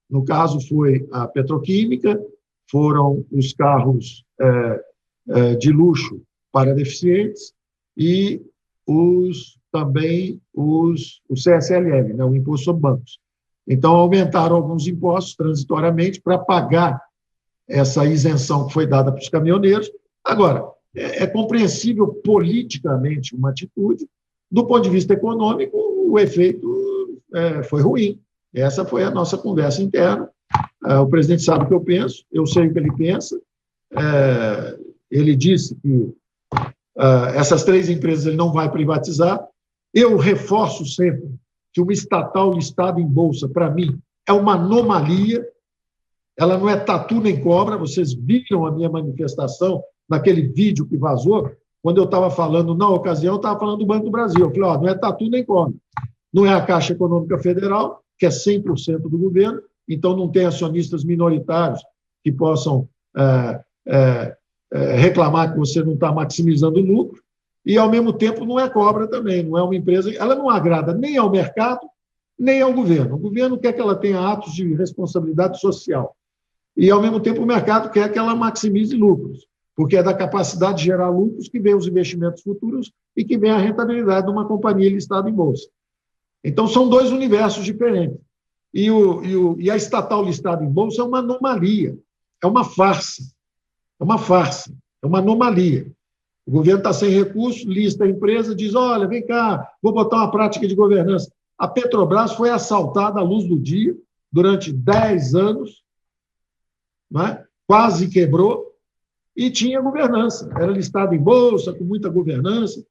Speaker 2: No caso, foi a petroquímica, foram os carros de luxo para deficientes e também o CSLL, né, o Imposto sobre Bancos. Então, aumentaram alguns impostos transitoriamente para pagar essa isenção que foi dada para os caminhoneiros. Agora, é compreensível politicamente uma atitude, do ponto de vista econômico, o efeito foi ruim. Essa foi a nossa conversa interna. O presidente sabe o que eu penso, eu sei o que ele pensa. Ele disse que essas 3 empresas ele não vai privatizar. Eu reforço sempre que uma estatal listada em bolsa, para mim, é uma anomalia. Ela não é tatu nem cobra. Vocês viram a minha manifestação naquele vídeo que vazou, quando eu estava falando, na ocasião, eu estava falando do Banco do Brasil. Eu falei, não é tatu nem cobra. Não é a Caixa Econômica Federal, que é 100% do governo, então não tem acionistas minoritários que possam reclamar que você não está maximizando o lucro, e, ao mesmo tempo, não é cobra também, não é uma empresa, ela não agrada nem ao mercado, nem ao governo. O governo quer que ela tenha atos de responsabilidade social, e, ao mesmo tempo, o mercado quer que ela maximize lucros, porque é da capacidade de gerar lucros que vem os investimentos futuros e que vem a rentabilidade de uma companhia listada em bolsa. Então, são 2 universos diferentes. E a estatal listada em bolsa é uma anomalia, é uma farsa, é uma anomalia. O governo está sem recursos, lista a empresa, diz, olha, vem cá, vou botar uma prática de governança. A Petrobras foi assaltada à luz do dia durante 10 anos, né? Quase quebrou, e tinha governança. Era listada em bolsa, com muita governança.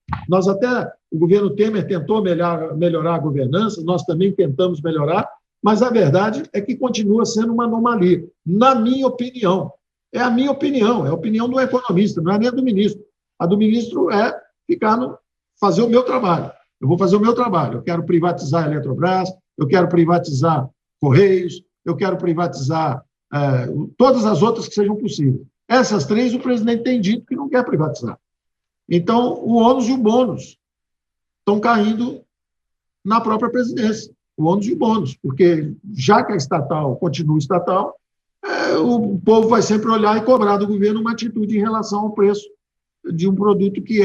Speaker 2: O governo Temer tentou melhorar a governança, nós também tentamos melhorar, mas a verdade é que continua sendo uma anomalia, na minha opinião. É a minha opinião, é a opinião do economista, não é nem a do ministro. A do ministro é fazer o meu trabalho. Eu vou fazer o meu trabalho. Eu quero privatizar a Eletrobras, eu quero privatizar Correios, eu quero privatizar todas as outras que sejam possíveis. Essas 3, o presidente tem dito que não quer privatizar. Então, o ônus e o bônus estão caindo na própria presidência. O ônus e o bônus, porque já que a estatal continua estatal, o povo vai sempre olhar e cobrar do governo uma atitude em relação ao preço de um produto que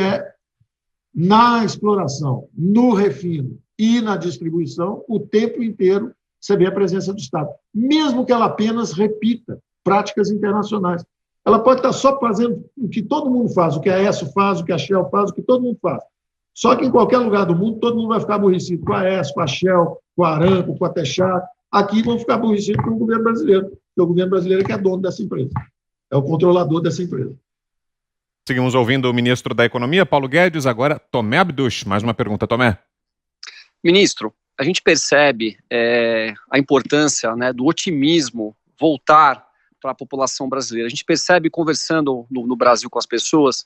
Speaker 2: na exploração, no refino e na distribuição, o tempo inteiro você vê a presença do Estado, mesmo que ela apenas repita práticas internacionais. Ela pode estar só fazendo o que todo mundo faz, o que a ESSO faz, o que a Shell faz, o que todo mundo faz. Só que em qualquer lugar do mundo, todo mundo vai ficar aborrecido com a ESSO, com a Shell, com a Aramco, com a Texaco. Aqui vão ficar aborrecidos com o governo brasileiro, porque o governo brasileiro é que é dono dessa empresa, é o controlador dessa empresa.
Speaker 1: Seguimos ouvindo o ministro da Economia, Paulo Guedes. Agora, Tomé Abduch. Mais uma pergunta, Tomé.
Speaker 4: Ministro, a gente percebe a importância, né, do otimismo voltar para a população brasileira. A gente percebe, conversando no Brasil com as pessoas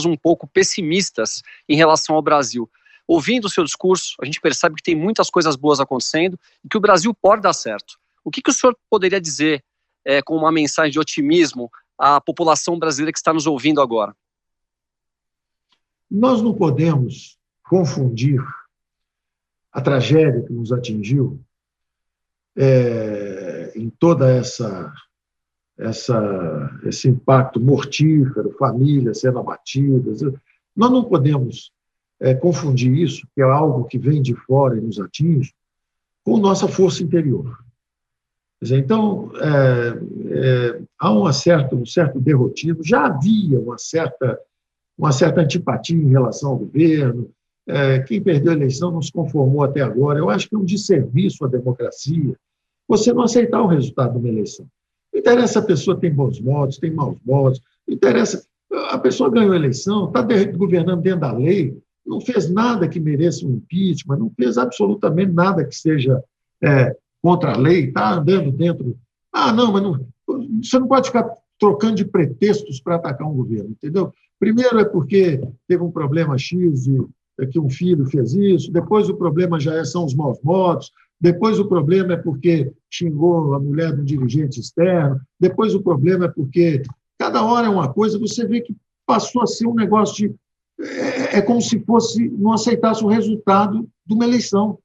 Speaker 4: um pouco pessimistas em relação ao Brasil. Ouvindo o seu discurso, a gente percebe que tem muitas coisas boas acontecendo e que o Brasil pode dar certo. O que o senhor poderia dizer com uma mensagem de otimismo à população brasileira que está nos ouvindo agora?
Speaker 2: Nós não podemos confundir a tragédia que nos atingiu em toda esse impacto mortífero, famílias sendo abatidas. Nós não podemos confundir isso, que é algo que vem de fora e nos atinge, com nossa força interior. Quer dizer, então, há um certo derrotismo, já havia uma certa antipatia em relação ao governo, quem perdeu a eleição não se conformou até agora. Eu acho que é um desserviço à democracia você não aceitar o resultado de uma eleição. Não interessa se a pessoa tem bons modos, tem maus modos, não interessa. A pessoa ganhou a eleição, está governando dentro da lei, não fez nada que mereça um impeachment, não fez absolutamente nada que seja contra a lei, está andando dentro. Não, mas você não pode ficar trocando de pretextos para atacar um governo, entendeu? Primeiro é porque teve um problema X que um filho fez isso, depois o problema são os maus modos, depois o problema é porque xingou a mulher de um dirigente externo, depois o problema é porque cada hora é uma coisa, você vê que passou a ser um negócio de... é como se não aceitasse o resultado de uma eleição.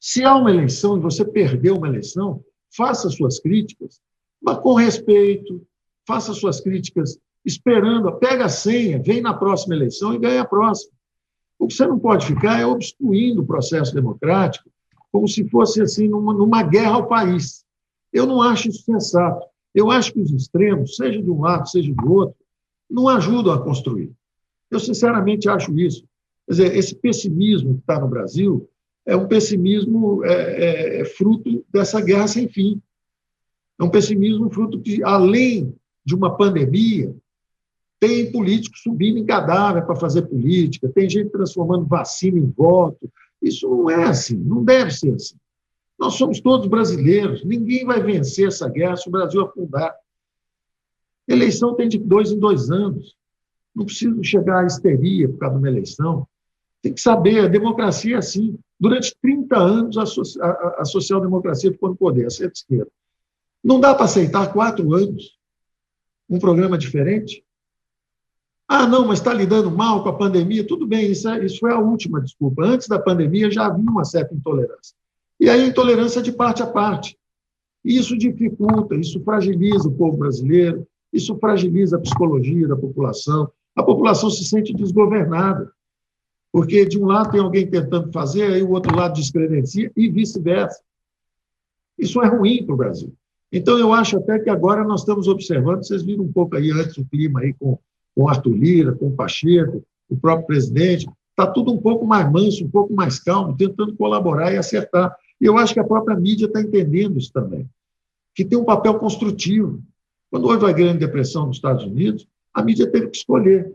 Speaker 2: Se há uma eleição e você perdeu uma eleição, faça suas críticas, mas com respeito, faça suas críticas esperando, pega a senha, vem na próxima eleição e ganha a próxima. O que você não pode ficar é obstruindo o processo democrático como se fosse assim numa guerra ao país. Eu não acho isso sensato. Eu acho que os extremos, seja de um lado, seja do outro, não ajudam a construir. Eu, sinceramente, acho isso. Quer dizer, esse pessimismo que está no Brasil é um pessimismo fruto dessa guerra sem fim. É um pessimismo fruto de, além de uma pandemia, tem políticos subindo em cadáver para fazer política, tem gente transformando vacina em voto. Isso não é assim, não deve ser assim. Nós somos todos brasileiros, ninguém vai vencer essa guerra se o Brasil afundar. Eleição tem de 2 em 2 anos. Não precisa chegar à histeria por causa de uma eleição. Tem que saber, a democracia é assim. Durante 30 anos, a social-democracia ficou no poder, a centro-esquerda. Não dá para aceitar 4 anos um programa diferente? Ah, não, mas está lidando mal com a pandemia. Tudo bem, isso foi a última desculpa. Antes da pandemia já havia uma certa intolerância. E aí a intolerância é de parte a parte. Isso dificulta, isso fragiliza o povo brasileiro, isso fragiliza a psicologia da população. A população se sente desgovernada, porque de um lado tem alguém tentando fazer, aí o outro lado descredencia e vice-versa. Isso é ruim para o Brasil. Então, eu acho até que agora nós estamos observando, vocês viram um pouco aí antes o clima aí com Arthur Lira, com o Pacheco, o próprio presidente, está tudo um pouco mais manso, um pouco mais calmo, tentando colaborar e acertar. E eu acho que a própria mídia está entendendo isso também, que tem um papel construtivo. Quando houve a Grande Depressão nos Estados Unidos, a mídia teve que escolher.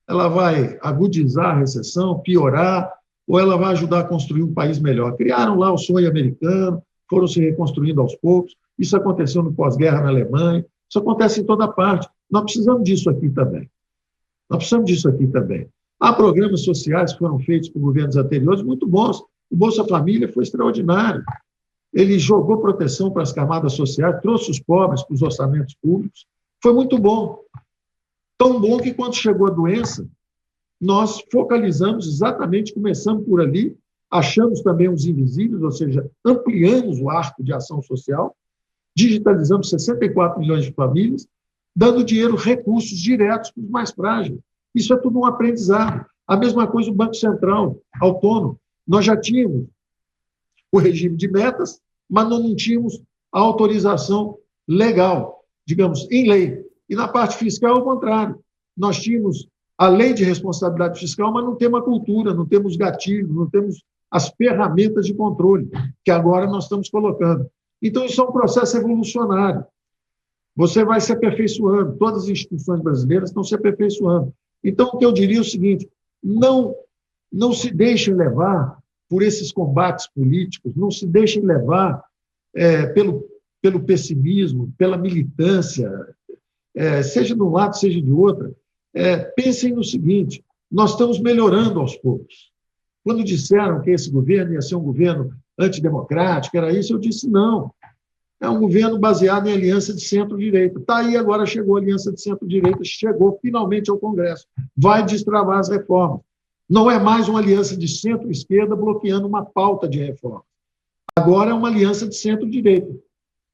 Speaker 2: Ela vai agudizar a recessão, piorar, ou ela vai ajudar a construir um país melhor. Criaram lá o sonho americano, foram se reconstruindo aos poucos. Isso aconteceu no pós-guerra na Alemanha, isso acontece em toda parte. Nós precisamos disso aqui também. Há programas sociais que foram feitos por governos anteriores muito bons. O Bolsa Família foi extraordinário. Ele jogou proteção para as camadas sociais, trouxe os pobres para os orçamentos públicos. Foi muito bom. Tão bom que, quando chegou a doença, nós focalizamos exatamente, começando por ali, achamos também os invisíveis, ou seja, ampliamos o arco de ação social, digitalizamos 64 milhões de famílias, dando dinheiro, recursos diretos para os mais frágeis. Isso é tudo um aprendizado. A mesma coisa o Banco Central, autônomo. Nós já tínhamos o regime de metas, mas nós não tínhamos a autorização legal, digamos, em lei. E na parte fiscal, ao contrário. Nós tínhamos a lei de responsabilidade fiscal, mas não temos a cultura, não temos gatilhos, não temos as ferramentas de controle, que agora nós estamos colocando. Então, isso é um processo evolucionário. Você vai se aperfeiçoando, todas as instituições brasileiras estão se aperfeiçoando. Então, o que eu diria é o seguinte, não se deixem levar por esses combates políticos, não se deixem levar pelo pessimismo, pela militância, seja de um lado, seja de outro. Pensem no seguinte, nós estamos melhorando aos poucos. Quando disseram que esse governo ia ser um governo antidemocrático, era isso, eu disse não. É um governo baseado em aliança de centro-direita. Está aí, agora chegou a aliança de centro-direita, chegou finalmente ao Congresso. Vai destravar as reformas. Não é mais uma aliança de centro-esquerda bloqueando uma pauta de reforma. Agora é uma aliança de centro-direita.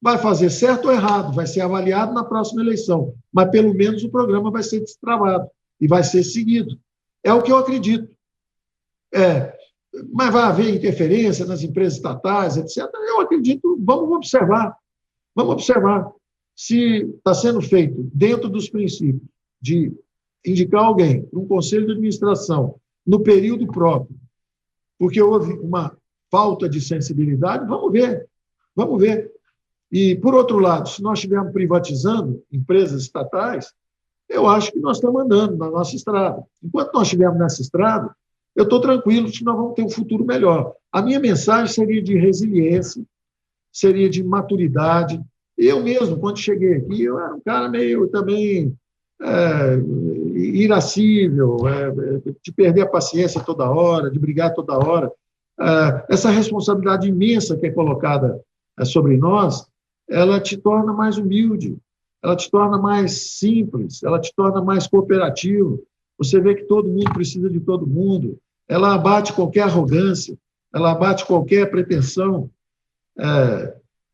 Speaker 2: Vai fazer certo ou errado, vai ser avaliado na próxima eleição, mas pelo menos o programa vai ser destravado e vai ser seguido. É o que eu acredito. Mas vai haver interferência nas empresas estatais, etc. Eu acredito, vamos observar se está sendo feito dentro dos princípios de indicar alguém para um conselho de administração no período próprio, porque houve uma falta de sensibilidade, vamos ver. E, por outro lado, se nós estivermos privatizando empresas estatais, eu acho que nós estamos andando na nossa estrada. Enquanto nós estivermos nessa estrada, eu estou tranquilo que nós vamos ter um futuro melhor. A minha mensagem seria de resiliência, seria de maturidade. Eu mesmo, quando cheguei aqui, eu era um cara meio também irascível, de perder a paciência toda hora, de brigar toda hora. Essa responsabilidade imensa que é colocada sobre nós, ela te torna mais humilde, ela te torna mais simples, ela te torna mais cooperativo. você vê que todo mundo precisa de todo mundo, ela abate qualquer arrogância, ela abate qualquer pretensão.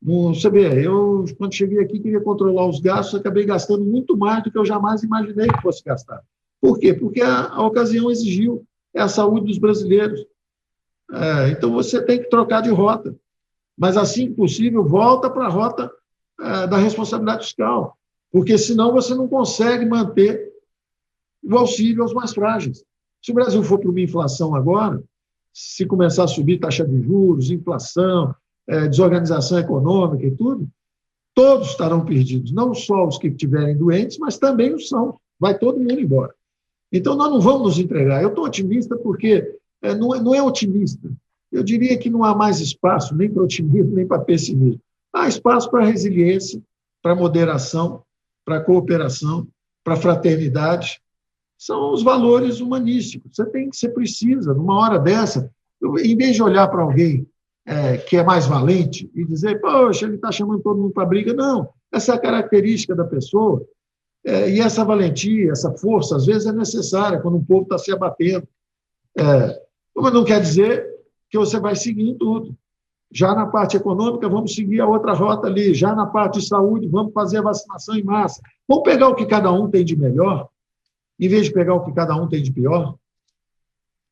Speaker 2: Você vê, eu, quando cheguei aqui, queria controlar os gastos, acabei gastando muito mais do que eu jamais imaginei que fosse gastar. Por quê? Porque a ocasião exigiu, é a saúde dos brasileiros. Então, você tem que trocar de rota. Mas, assim que possível, volta para a rota da responsabilidade fiscal, porque senão você não consegue manter o auxílio aos mais frágeis. Se o Brasil for para uma inflação agora, se começar a subir taxa de juros, inflação, desorganização econômica e tudo, todos estarão perdidos, não só os que estiverem doentes, mas também os sãos. Vai todo mundo embora. Então, nós não vamos nos entregar. Eu estou otimista porque não é otimista. Eu diria que não há mais espaço nem para otimismo, nem para pessimismo. Há espaço para resiliência, para moderação, para cooperação, para fraternidade. São os valores humanísticos. Você precisa, numa hora dessa, em vez de olhar para alguém que é mais valente e dizer, poxa, ele está chamando todo mundo para briga. Não, essa é a característica da pessoa. E essa valentia, essa força, às vezes é necessária quando um povo está se abatendo. Mas não quer dizer que você vai seguir em tudo. Já na parte econômica, vamos seguir a outra rota ali. Já na parte de saúde, vamos fazer a vacinação em massa. Vamos pegar o que cada um tem de melhor, em vez de pegar o que cada um tem de pior.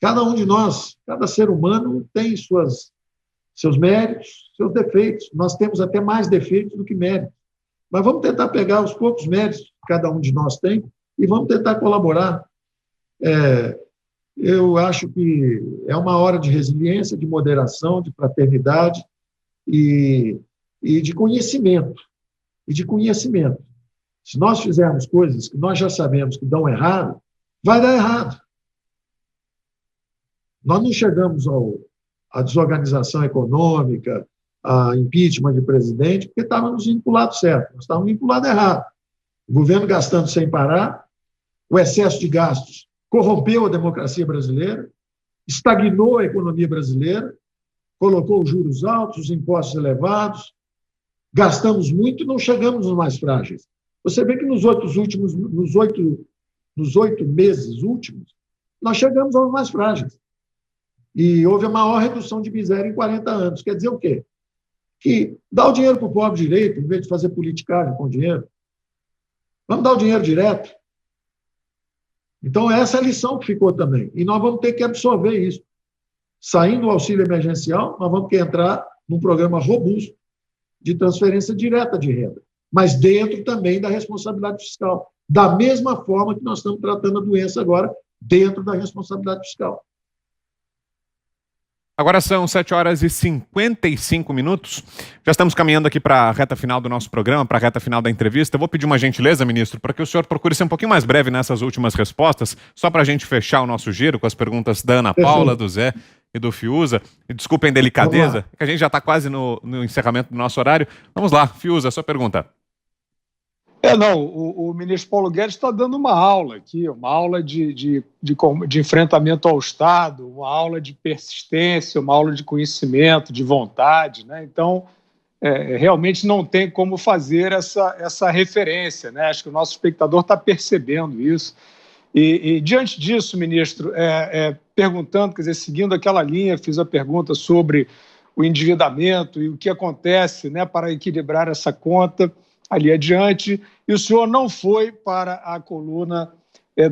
Speaker 2: Cada um de nós, cada ser humano tem seus méritos, seus defeitos. Nós temos até mais defeitos do que méritos. Mas vamos tentar pegar os poucos méritos que cada um de nós tem e vamos tentar colaborar. Eu acho que é uma hora de resiliência, de moderação, de fraternidade e de conhecimento. Se nós fizermos coisas que nós já sabemos que dão errado, vai dar errado. Nós não chegamos à desorganização econômica, a impeachment de presidente, porque estávamos indo para o lado certo, nós estávamos indo para o lado errado. O governo gastando sem parar, o excesso de gastos corrompeu a democracia brasileira, estagnou a economia brasileira, colocou os juros altos, os impostos elevados, gastamos muito e não chegamos nos mais frágeis. Você vê que nos 8 meses últimos, nós chegamos aos mais frágeis. E houve a maior redução de miséria em 40 anos. Quer dizer o quê? Que dá o dinheiro para o pobre direito, em vez de fazer politicagem com o dinheiro. Vamos dar o dinheiro direto. Então, essa é a lição que ficou também. E nós vamos ter que absorver isso. Saindo do auxílio emergencial, nós vamos ter que entrar num programa robusto de transferência direta de renda, mas dentro também da responsabilidade fiscal. Da mesma forma que nós estamos tratando a doença agora, dentro da responsabilidade fiscal.
Speaker 1: Agora são 7h55. Já estamos caminhando aqui para a reta final do nosso programa, para a reta final da entrevista. Eu vou pedir uma gentileza, ministro, para que o senhor procure ser um pouquinho mais breve nessas últimas respostas, só para a gente fechar o nosso giro com as perguntas da Ana Paula, do Zé e do Fiuza. E desculpem a indelicadeza, que a gente já está quase no encerramento do nosso horário. Vamos lá, Fiuza, sua pergunta.
Speaker 6: O ministro Paulo Guedes está dando uma aula aqui, uma aula de enfrentamento ao Estado, uma aula de persistência, uma aula de conhecimento, de vontade, né? Então, realmente não tem como fazer essa referência, né? Acho que o nosso espectador está percebendo isso. E diante disso, ministro, perguntando, quer dizer, seguindo aquela linha, fiz a pergunta sobre o endividamento e o que acontece, né, para equilibrar essa conta ali adiante, e o senhor não foi para a coluna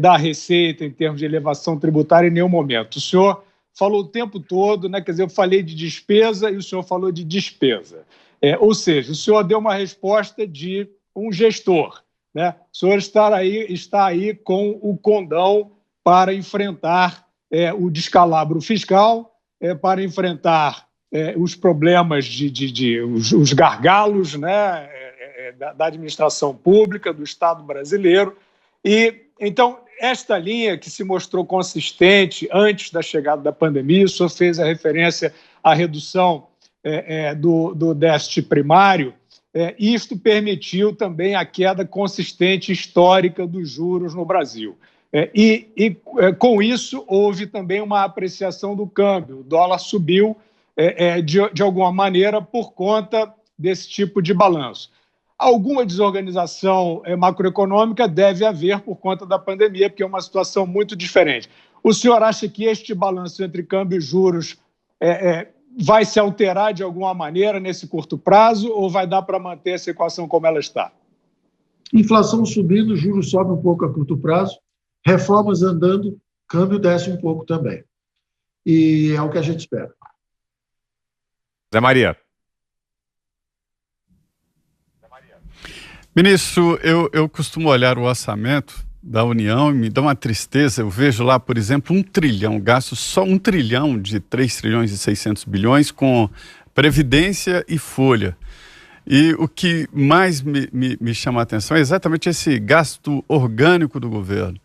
Speaker 6: da Receita em termos de elevação tributária em nenhum momento. O senhor falou o tempo todo, né, quer dizer, eu falei de despesa e o senhor falou de despesa. Ou seja, o senhor deu uma resposta de um gestor, né? O senhor está aí com o condão para enfrentar o descalabro fiscal, para enfrentar os problemas os gargalos, né, da administração pública, do Estado brasileiro. E, então, esta linha que se mostrou consistente antes da chegada da pandemia, o senhor fez a referência à redução do déficit primário, isto permitiu também a queda consistente histórica dos juros no Brasil. Com isso, houve também uma apreciação do câmbio. O dólar subiu de alguma maneira por conta desse tipo de balanço. Alguma desorganização macroeconômica deve haver por conta da pandemia, porque é uma situação muito diferente. O senhor acha que este balanço entre câmbio e juros vai se alterar de alguma maneira nesse curto prazo ou vai dar para manter essa equação como ela está?
Speaker 2: Inflação subindo, juros sobe um pouco a curto prazo, reformas andando, câmbio desce um pouco também. E é o que a gente espera.
Speaker 1: Zé Maria.
Speaker 5: Ministro, eu costumo olhar o orçamento da União e me dá uma tristeza. Eu vejo lá, por exemplo, 1 trilhão, gasto só 1 trilhão de 3 trilhões e 600 bilhões com Previdência e Folha. E o que mais me chama a atenção é exatamente esse gasto orgânico do governo.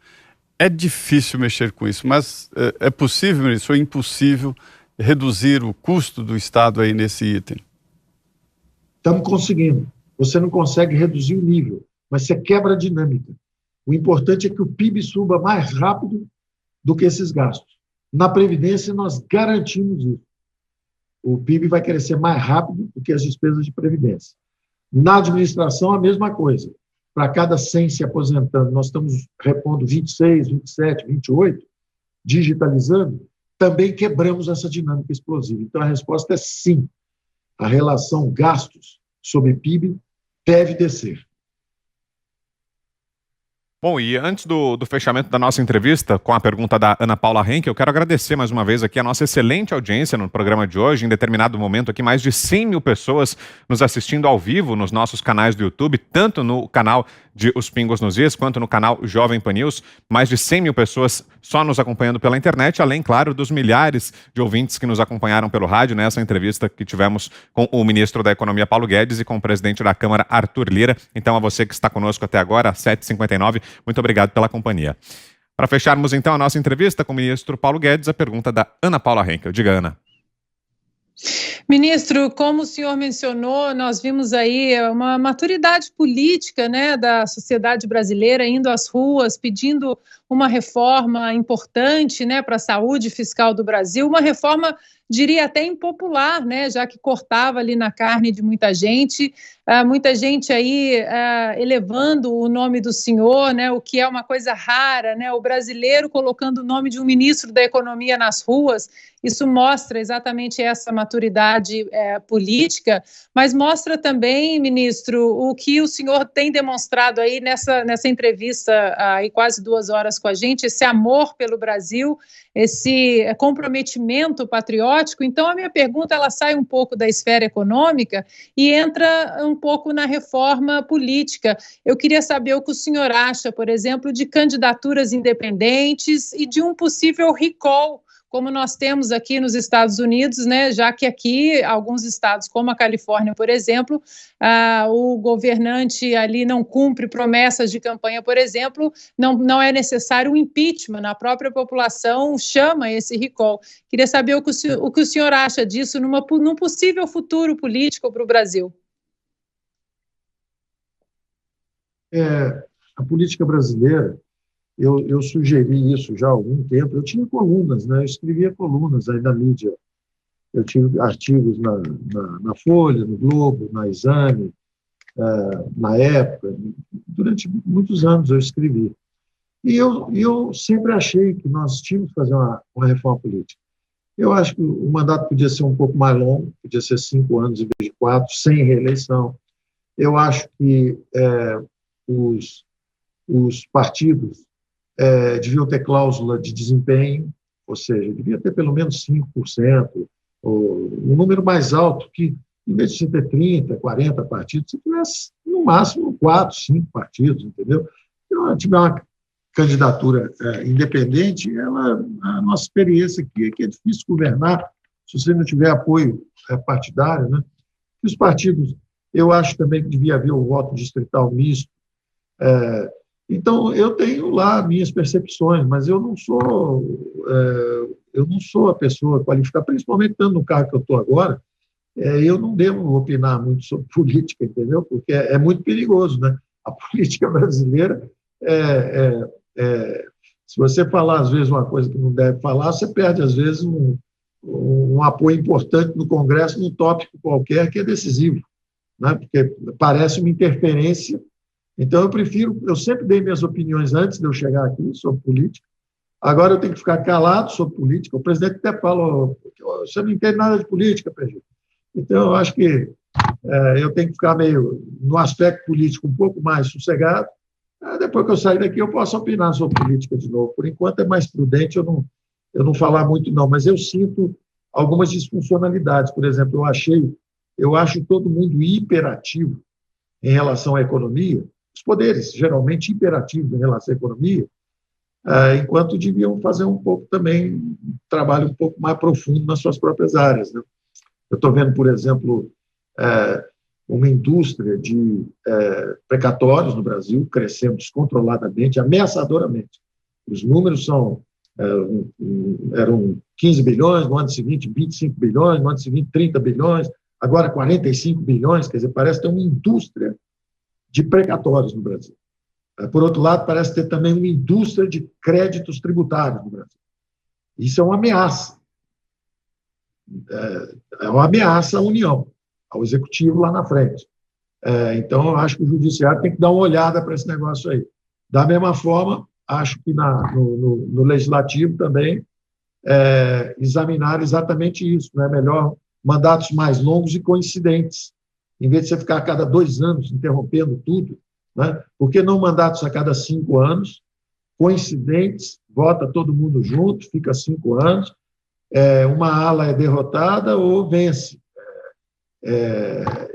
Speaker 5: É difícil mexer com isso, mas é possível, ministro, ou é impossível reduzir o custo do Estado aí nesse item?
Speaker 2: Estamos conseguindo. Você não consegue reduzir o nível, mas você quebra a dinâmica. O importante é que o PIB suba mais rápido do que esses gastos. Na Previdência, nós garantimos isso. O PIB vai crescer mais rápido do que as despesas de Previdência. Na administração, a mesma coisa. Para cada 100 se aposentando, nós estamos repondo 26, 27, 28, digitalizando, também quebramos essa dinâmica explosiva. Então, a resposta é sim. A relação gastos sobre PIB deve descer.
Speaker 1: Bom, e antes do fechamento da nossa entrevista com a pergunta da Ana Paula Henkel, eu quero agradecer mais uma vez aqui a nossa excelente audiência no programa de hoje. Em determinado momento aqui, mais de 100 mil pessoas nos assistindo ao vivo nos nossos canais do YouTube, tanto no canal de Os Pingos nos Is, quanto no canal Jovem Pan News. Mais de 100 mil pessoas só nos acompanhando pela internet, além, claro, dos milhares de ouvintes que nos acompanharam pelo rádio nessa entrevista que tivemos com o ministro da Economia, Paulo Guedes, e com o presidente da Câmara, Arthur Lira. Então, a você que está conosco até agora, às 7h59, muito obrigado pela companhia. Para fecharmos, então, a nossa entrevista com o ministro Paulo Guedes, a pergunta da Ana Paula Henkel. Diga, Ana.
Speaker 7: Ministro, como o senhor mencionou, nós vimos aí uma maturidade política, né, da sociedade brasileira indo às ruas, pedindo uma reforma importante, né, para a saúde fiscal do Brasil, uma reforma, diria até impopular, né, já que cortava ali na carne de muita gente aí elevando o nome do senhor, né, o que é uma coisa rara, né, o brasileiro colocando o nome de um ministro da Economia nas ruas. Isso mostra exatamente essa maturidade política, mas mostra também, ministro, o que o senhor tem demonstrado aí nessa entrevista, aí quase 2 horas com a gente, esse amor pelo Brasil, esse comprometimento patriótico. Então, a minha pergunta, ela sai um pouco da esfera econômica e entra um pouco na reforma política. Eu queria saber o que o senhor acha, por exemplo, de candidaturas independentes e de um possível recall, como nós temos aqui nos Estados Unidos, né, já que aqui, alguns estados, como a Califórnia, por exemplo, o governante ali não cumpre promessas de campanha, por exemplo, não é necessário um impeachment, a própria população chama esse recall. Queria saber o que o senhor acha disso num possível futuro político para o Brasil.
Speaker 2: A política brasileira, eu sugeri isso já há algum tempo. Eu tinha colunas, né? Eu escrevia colunas aí na mídia. Eu tive artigos na Folha, no Globo, na Exame, na época. Durante muitos anos eu escrevi. E eu sempre achei que nós tínhamos que fazer uma reforma política. Eu acho que o mandato podia ser um pouco mais longo, podia ser 5 anos em vez de 4, sem reeleição. Eu acho que os partidos deviam ter cláusula de desempenho, ou seja, devia ter pelo menos 5%, ou um número mais alto, que em vez de você ter 30, 40 partidos, você tivesse no máximo 4, 5 partidos, entendeu? Se tiver uma candidatura independente, a nossa experiência aqui é que é difícil governar se você não tiver apoio partidário, né? E os partidos, eu acho também que devia haver o voto distrital misto. Então, eu tenho lá minhas percepções, mas eu não sou a pessoa qualificada, principalmente estando no cargo que eu estou agora. Eu não devo opinar muito sobre política, entendeu? Porque é muito perigoso, né? A política brasileira, se você falar, às vezes, uma coisa que não deve falar, você perde, às vezes, um apoio importante no Congresso, num tópico qualquer que é decisivo. né? Porque parece uma interferência. Então, eu sempre dei minhas opiniões antes de eu chegar aqui sobre política. Agora eu tenho que ficar calado sobre política. O presidente até fala, você não entende nada de política, PG. Então, eu acho que eu tenho que ficar meio, no aspecto político, um pouco mais sossegado. Depois que eu sair daqui, eu posso opinar sobre política de novo. Por enquanto, é mais prudente eu não falar muito, não. Mas eu sinto algumas disfuncionalidades. Por exemplo, eu acho todo mundo hiperativo em relação à economia, os poderes geralmente hiperativos em relação à economia, enquanto deviam fazer um pouco também, um trabalho um pouco mais profundo nas suas próprias áreas, né? Eu estou vendo, por exemplo, uma indústria de precatórios no Brasil crescendo descontroladamente, ameaçadoramente. Os números eram 15 bilhões, no ano seguinte 25 bilhões, no ano seguinte 30 bilhões, agora 45 bilhões, quer dizer, parece ter uma indústria de precatórios no Brasil. Por outro lado, parece ter também uma indústria de créditos tributários no Brasil. Isso é uma ameaça. É uma ameaça à União, ao Executivo lá na frente. Então, eu acho que o Judiciário tem que dar uma olhada para esse negócio aí. Da mesma forma, acho que no Legislativo também examinar exatamente isso. Não é melhor mandatos mais longos e coincidentes, em vez de você ficar a cada 2 anos interrompendo tudo, né? Por que não mandatos a cada 5 anos, coincidentes, vota todo mundo junto, fica 5 anos, uma ala é derrotada ou vence,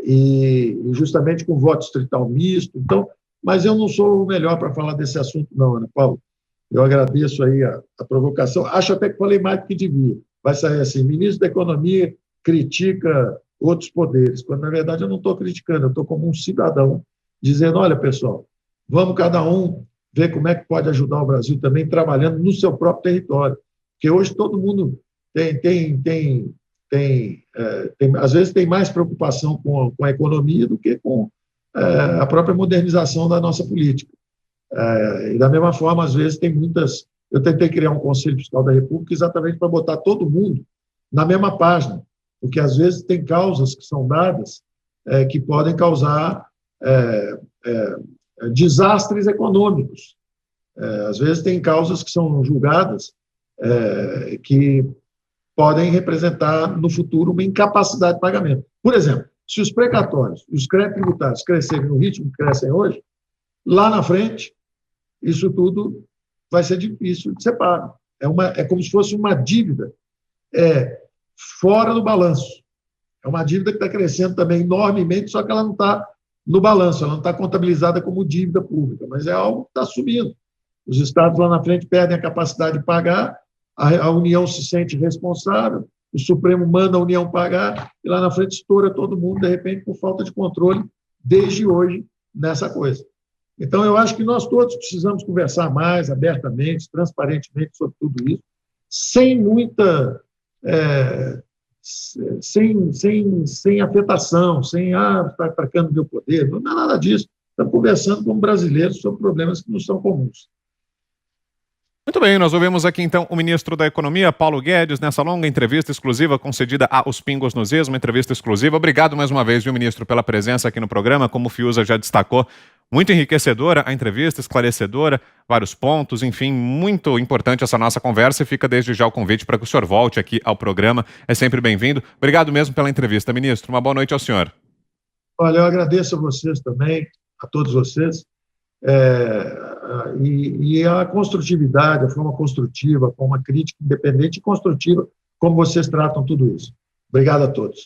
Speaker 2: e justamente com voto distrital misto. Então, mas eu não sou o melhor para falar desse assunto, não, Ana Paula. Eu agradeço aí a provocação. Acho até que falei mais do que devia. Vai sair assim: ministro da Economia critica outros poderes, quando, na verdade, eu não estou criticando, eu estou como um cidadão, dizendo, olha, pessoal, vamos cada um ver como é que pode ajudar o Brasil também, trabalhando no seu próprio território. Porque hoje todo mundo às vezes tem mais preocupação com a economia do que com a própria modernização da nossa política. E da mesma forma, às vezes tem muitas... Eu tentei criar um Conselho Fiscal da República exatamente para botar todo mundo na mesma página, porque às vezes tem causas que são dadas que podem causar desastres econômicos. Às vezes tem causas que são julgadas que podem representar no futuro uma incapacidade de pagamento. Por exemplo, se os precatórios e os créditos tributários crescerem no ritmo que crescem hoje, lá na frente, isso tudo vai ser difícil de ser pago. É como se fosse uma dívida fora do balanço. É uma dívida que está crescendo também enormemente, só que ela não está no balanço, ela não está contabilizada como dívida pública, mas é algo que está subindo. Os estados lá na frente perdem a capacidade de pagar, a União se sente responsável, o Supremo manda a União pagar, e lá na frente estoura todo mundo, de repente, por falta de controle, desde hoje, nessa coisa. Então, eu acho que nós todos precisamos conversar mais abertamente, transparentemente sobre tudo isso, sem muita... sem afetação, sem está atacando meu poder, não é nada disso. Estamos conversando como brasileiros sobre problemas que não são comuns.
Speaker 1: Muito bem, nós ouvimos aqui então o ministro da Economia, Paulo Guedes, nessa longa entrevista exclusiva concedida aos Pingos nos Is, uma entrevista exclusiva. Obrigado mais uma vez, viu, ministro, pela presença aqui no programa. Como o Fiuza já destacou, muito enriquecedora a entrevista, esclarecedora, vários pontos, enfim, muito importante essa nossa conversa, e fica desde já o convite para que o senhor volte aqui ao programa. É sempre bem-vindo. Obrigado mesmo pela entrevista, ministro. Uma boa noite ao senhor.
Speaker 2: Olha, eu agradeço a vocês também, a todos vocês. E a construtividade, a forma construtiva, a forma crítica, independente e construtiva, como vocês tratam tudo isso. Obrigado a todos.